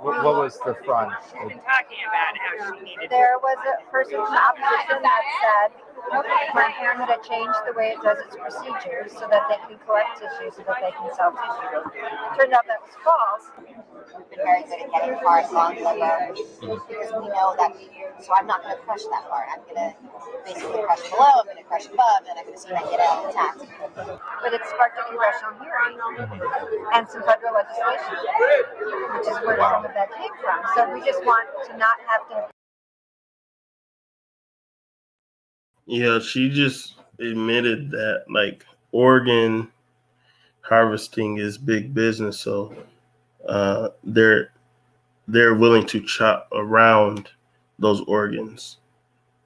But what was the front? There was a person in the opposition that said Planned Parenthood had changed the way it does its procedures so that they can collect tissue so that they can sell tissue. It turned out that was false. We've been very good at getting far along because we know that so I'm not going to crush that part. I'm going to basically crush below, I'm going to crush above, and I'm going to see if I can get out intact. But it sparked a congressional hearing and some federal legislation, which is where some of that came from. So we just want to not have to. Yeah, she just admitted that like organ harvesting is big business, so they're willing to chop around those organs,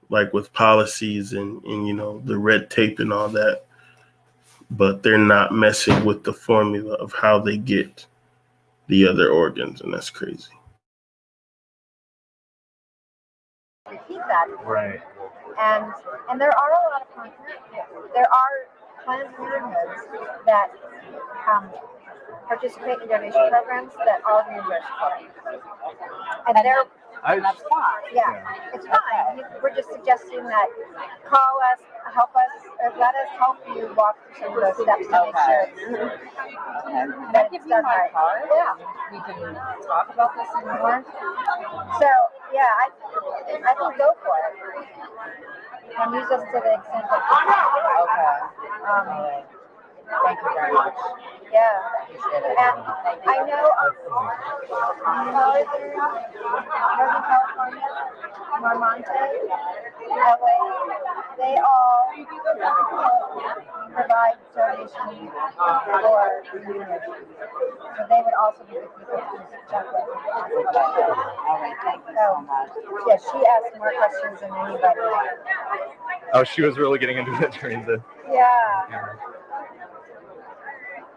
like with policies and the red tape and all that, but they're not messing with the formula of how they get the other organs, and that's crazy. Repeat that. Right. And there are a lot of Planned Parenthoods that participate in donation programs that are reimbursed for. And that's fine. Yeah, it's fine. We're just suggesting that call us, help us, or let us help you walk through some of those steps to make sure that it's done right. Yeah. We can talk about this some more. So, yeah, I think go for it. And use us to the extent that you can. Okay. Thank you very much. Yeah. And I know Northern California, Marmonte, LA, they all provide donation for community. So they would also be the people to check with. All right, thank you so much. Yeah, she asked more questions than anybody. Oh, she was really getting into it during the. Yeah.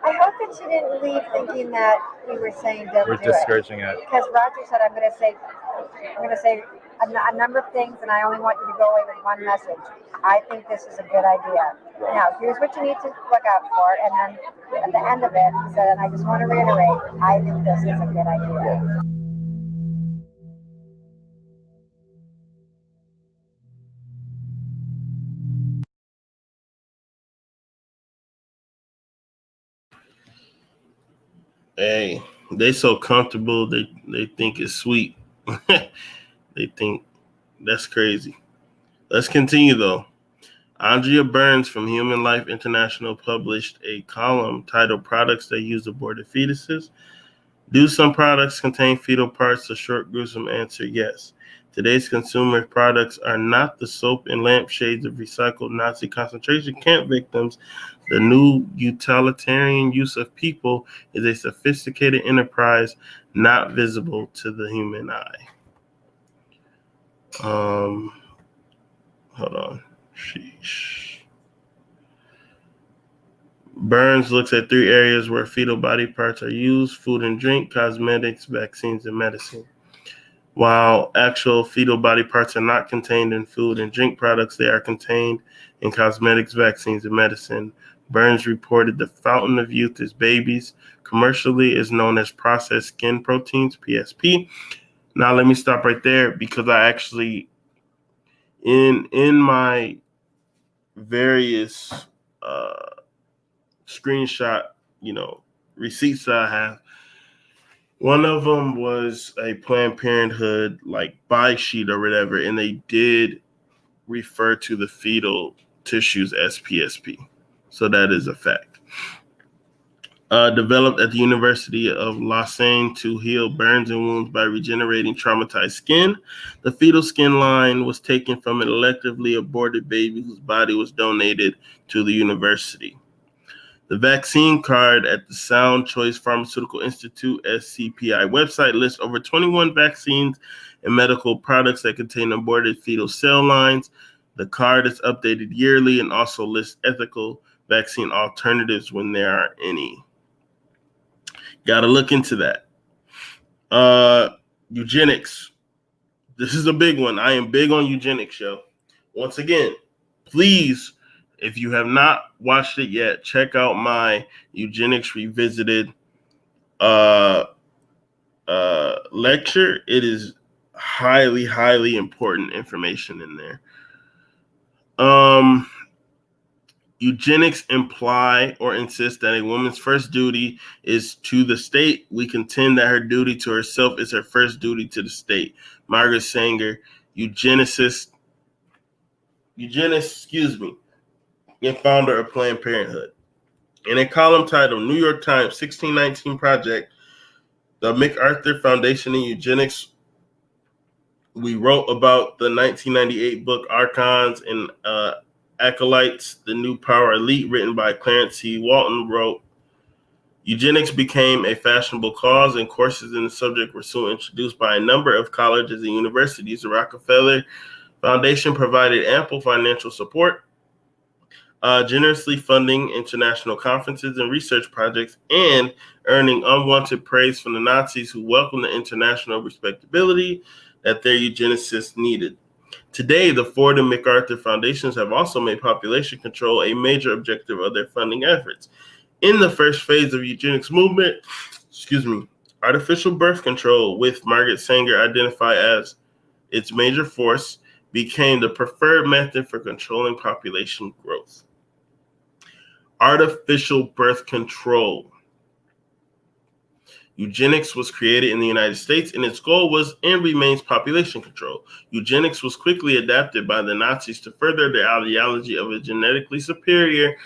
I hope that she didn't leave thinking that we were saying don't We're do discouraging it. Because Roger said I'm going to say a number of things, and I only want you to go away with one message. I think this is a good idea. Now, here's what you need to look out for, and then at the end of it, he said, and I just want to reiterate, I think this is a good idea. Hey, they so comfortable. They think it's sweet. They think that's crazy. Let's continue though. Andrea Burns from Human Life International published a column titled "Products That Use Aborted Fetuses." Do some products contain fetal parts? The short, gruesome answer: yes. Today's consumer products are not the soap and lampshades of recycled Nazi concentration camp victims. The new utilitarian use of people is a sophisticated enterprise not visible to the human eye. Hold on. Sheesh. Burns looks at 3 areas where fetal body parts are used: food and drink, cosmetics, vaccines, and medicine. While actual fetal body parts are not contained in food and drink products, they are contained in cosmetics, vaccines, and medicine. Burns reported the fountain of youth is babies. Commercially is known as processed skin proteins, PSP. Now let me stop right there because I actually, in my various screenshot, receipts that I have, one of them was a Planned Parenthood buy sheet or whatever, and they did refer to the fetal tissues as PSP. So that is a fact. Developed at the University of Lausanne to heal burns and wounds by regenerating traumatized skin, the fetal skin line was taken from an electively aborted baby whose body was donated to the university. The vaccine card at the Sound Choice Pharmaceutical Institute SCPI website lists over 21 vaccines and medical products that contain aborted fetal cell lines. The card is updated yearly and also lists ethical vaccine alternatives when there are any. Got to look into that. Eugenics. This is a big one. I am big on eugenics, yo. Once again, please, if you have not watched it yet, check out my Eugenics Revisited lecture. It is highly, highly important information in there. Eugenics imply or insist that a woman's first duty is to the state. We contend that her duty to herself is her first duty to the state. Margaret Sanger, eugenicist, and founder of Planned Parenthood. In a column titled New York Times 1619 Project, the MacArthur Foundation in Eugenics, we wrote about the 1998 book Archons and Acolytes, the New Power Elite, written by Clarence C. Walton, wrote, eugenics became a fashionable cause, and courses in the subject were soon introduced by a number of colleges and universities. The Rockefeller Foundation provided ample financial support, generously funding international conferences and research projects, and earning unwanted praise from the Nazis, who welcomed the international respectability that their eugenicists needed. Today, the Ford and MacArthur Foundations have also made population control a major objective of their funding efforts. In the first phase of eugenics movement, artificial birth control, with Margaret Sanger identified as its major force, became the preferred method for controlling population growth. Artificial birth control. Eugenics was created in the United States, and its goal was and remains population control. Eugenics was quickly adapted by the Nazis to further their ideology of a genetically superior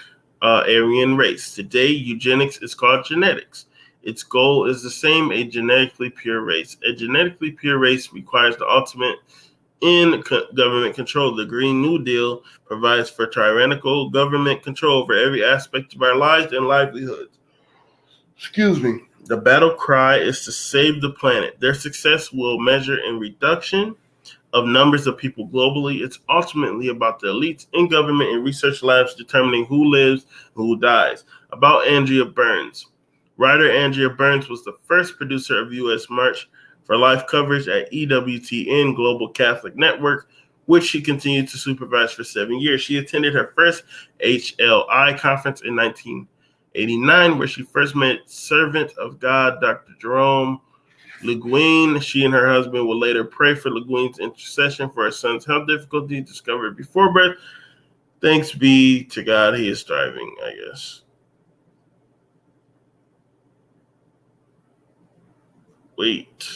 Aryan race. Today, eugenics is called genetics. Its goal is the same, a genetically pure race. A genetically pure race requires the ultimate in government control. The Green New Deal provides for tyrannical government control over every aspect of our lives and livelihoods. The battle cry is to save the planet. Their success will measure in reduction of numbers of people globally. It's ultimately about the elites in government and research labs determining who lives and who dies. About Andrea Burns. Writer Andrea Burns was the first producer of U.S. March for Life coverage at EWTN Global Catholic Network, which she continued to supervise for 7 years. She attended her first HLI conference in 1989, where she first met servant of God, Dr. Jerome Le Guin. She and her husband would later pray for Le Guin's intercession for her son's health difficulties discovered before birth. Thanks be to God, he is thriving, I guess. Wait.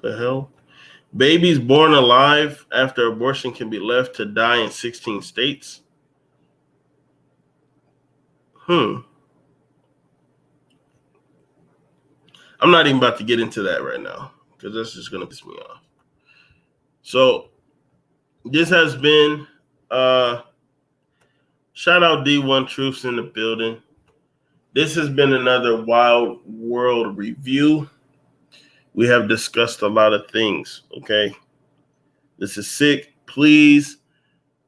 The hell? Babies born alive after abortion can be left to die in 16 states. I'm not even about to get into that right now because that's just going to piss me off. So this has been, shout out D1 Troops in the building. This has been another Wild World review. We have discussed a lot of things, okay? This is sick. Please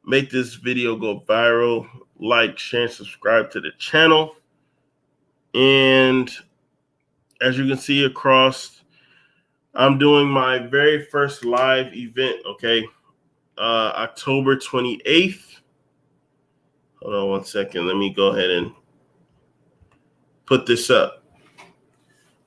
make this video go viral. Like, share, and subscribe to the channel. And as you can see across, I'm doing my very first live event, okay? October 28th. Hold on one second. Let me go ahead and put this up.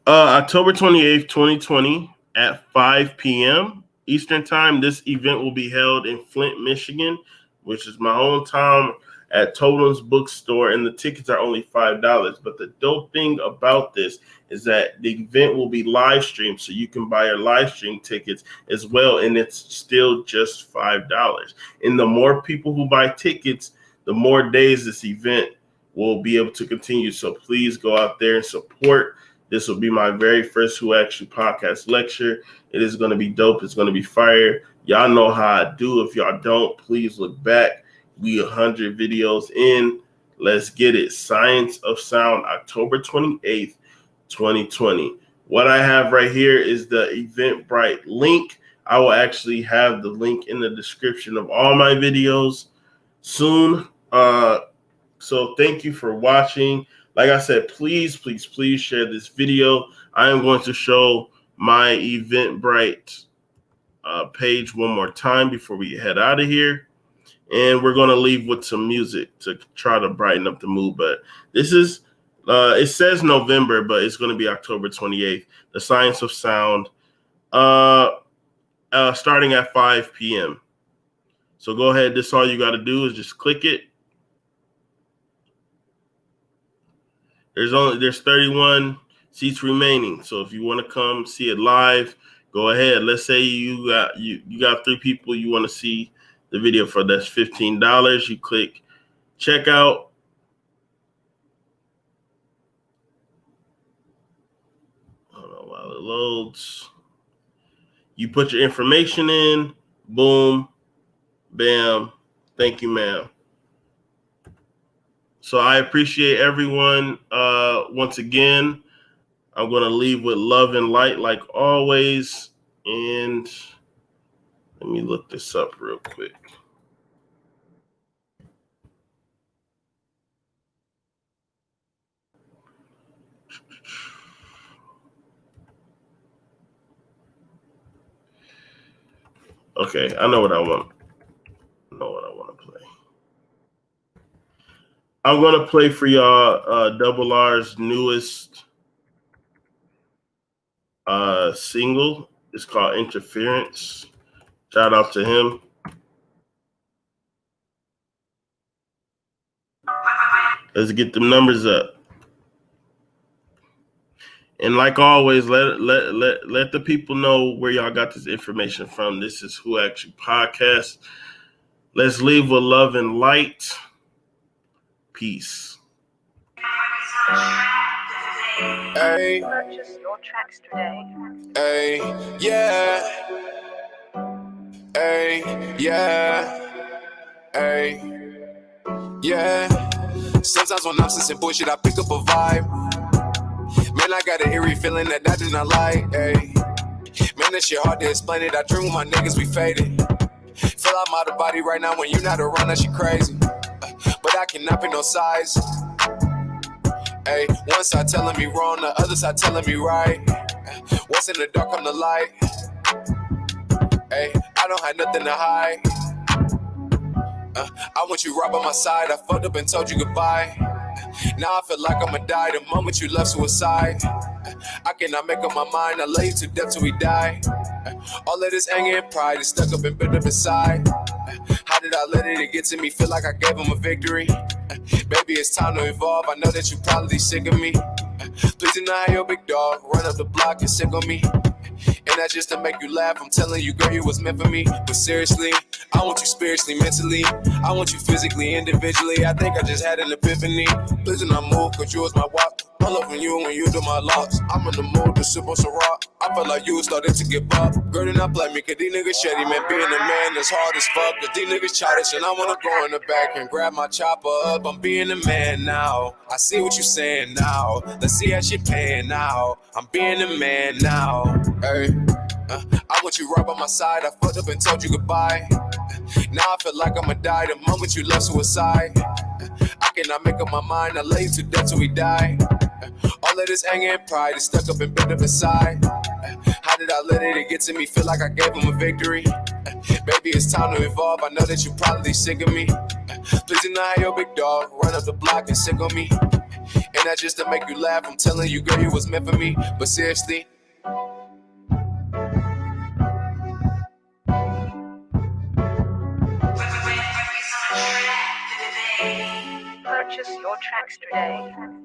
October 28th, 2020 at 5 p.m. Eastern Time. This event will be held in Flint, Michigan, which is my hometown, at Totem's Bookstore, and the tickets are only $5. But the dope thing about this is that the event will be live streamed, so you can buy your live stream tickets as well, and it's still just $5. And the more people who buy tickets, the more days this event will be able to continue. So please go out there and support. This will be my very first Who Actually podcast lecture. It is going to be dope. It's going to be fire. Y'all know how I do. If y'all don't, please look back. We 100 videos in. Let's get it. Science of Sound, October 28th, 2020. What I have right here is the Eventbrite link. I will actually have the link in the description of all my videos soon. So thank you for watching. Like I said, please, please, please share this video. I am going to show my Eventbrite page one more time before we head out of here. And we're going to leave with some music to try to brighten up the mood. But this is, it says November, but it's going to be October 28th. The Science of Sound, starting at 5 p.m. So go ahead. This all you got to do is just click it. There's 31 seats remaining. So if you want to come see it live, go ahead. Let's say you got 3 people you want to see the video for. That's $15. You click checkout. Hold on while it loads. You put your information in. Boom. Bam. Thank you, ma'am. So I appreciate everyone. Once again, I'm going to leave with love and light like always. And let me look this up real quick. Okay, I know what I want. I know what I want to play. I'm going to play for y'all Double R's newest single. It's called Interference. Shout out to him. Let's get the numbers up. And like always, let the people know where y'all got this information from. This is Who Actually Podcast. Let's leave with love and light. Peace. Hey. Purchase your tracks today. Hey, yeah. Hey, yeah. Hey, yeah. Sometimes when I'm sensing bullshit, I pick up a vibe. Man, I got an eerie feeling that I do not like. Hey. Man, this shit hard to explain it. I dream with my niggas, we faded. Feel I'm out of body right now when you not around, that shit crazy. But I cannot be no size. Ay, one side telling me wrong, the other side telling me right. What's in the dark, I'm the light. Ay, I don't have nothing to hide. I want you right by my side. I fucked up and told you goodbye. Now I feel like I'ma die the moment you left suicide. I cannot make up my mind. I lay you to death till we die. All of this anger and pride is stuck up and built up inside. How did I let it get to me? Feel like I gave him a victory. Baby, it's time to evolve. I know that you probably sick of me. Please deny your big dog. Run up the block and sick on me. And that's just to make you laugh. I'm telling you, girl, you was meant for me. But seriously, I want you spiritually, mentally. I want you physically, individually. I think I just had an epiphany. Please do not move, cause you was my walk. I love you when you do my locks. I'm in the mood to sip on some rock. I felt like you started to give up. Girl, do not blame me, cause these niggas shady, man. Being a man is hard as fuck. Cause these niggas childish, and I wanna go in the back and grab my chopper up. I'm being a man now. I see what you saying now. Let's see how shit paying now. I'm being a man now. Hey. I want you right by my side. I fucked up and told you goodbye. Now I feel like I'ma die the moment you left suicide. I cannot make up my mind. I lay you to death till we die. All of this anger and pride is stuck up and built up inside. How did I let it get to me? Feel like I gave him a victory. Baby, it's time to evolve. I know that you probably sick of me. Please deny your big dog. Run up the block and sick on me. And that's just to make you laugh. I'm telling you, girl, you was meant for me. But seriously, Purchase your tracks today.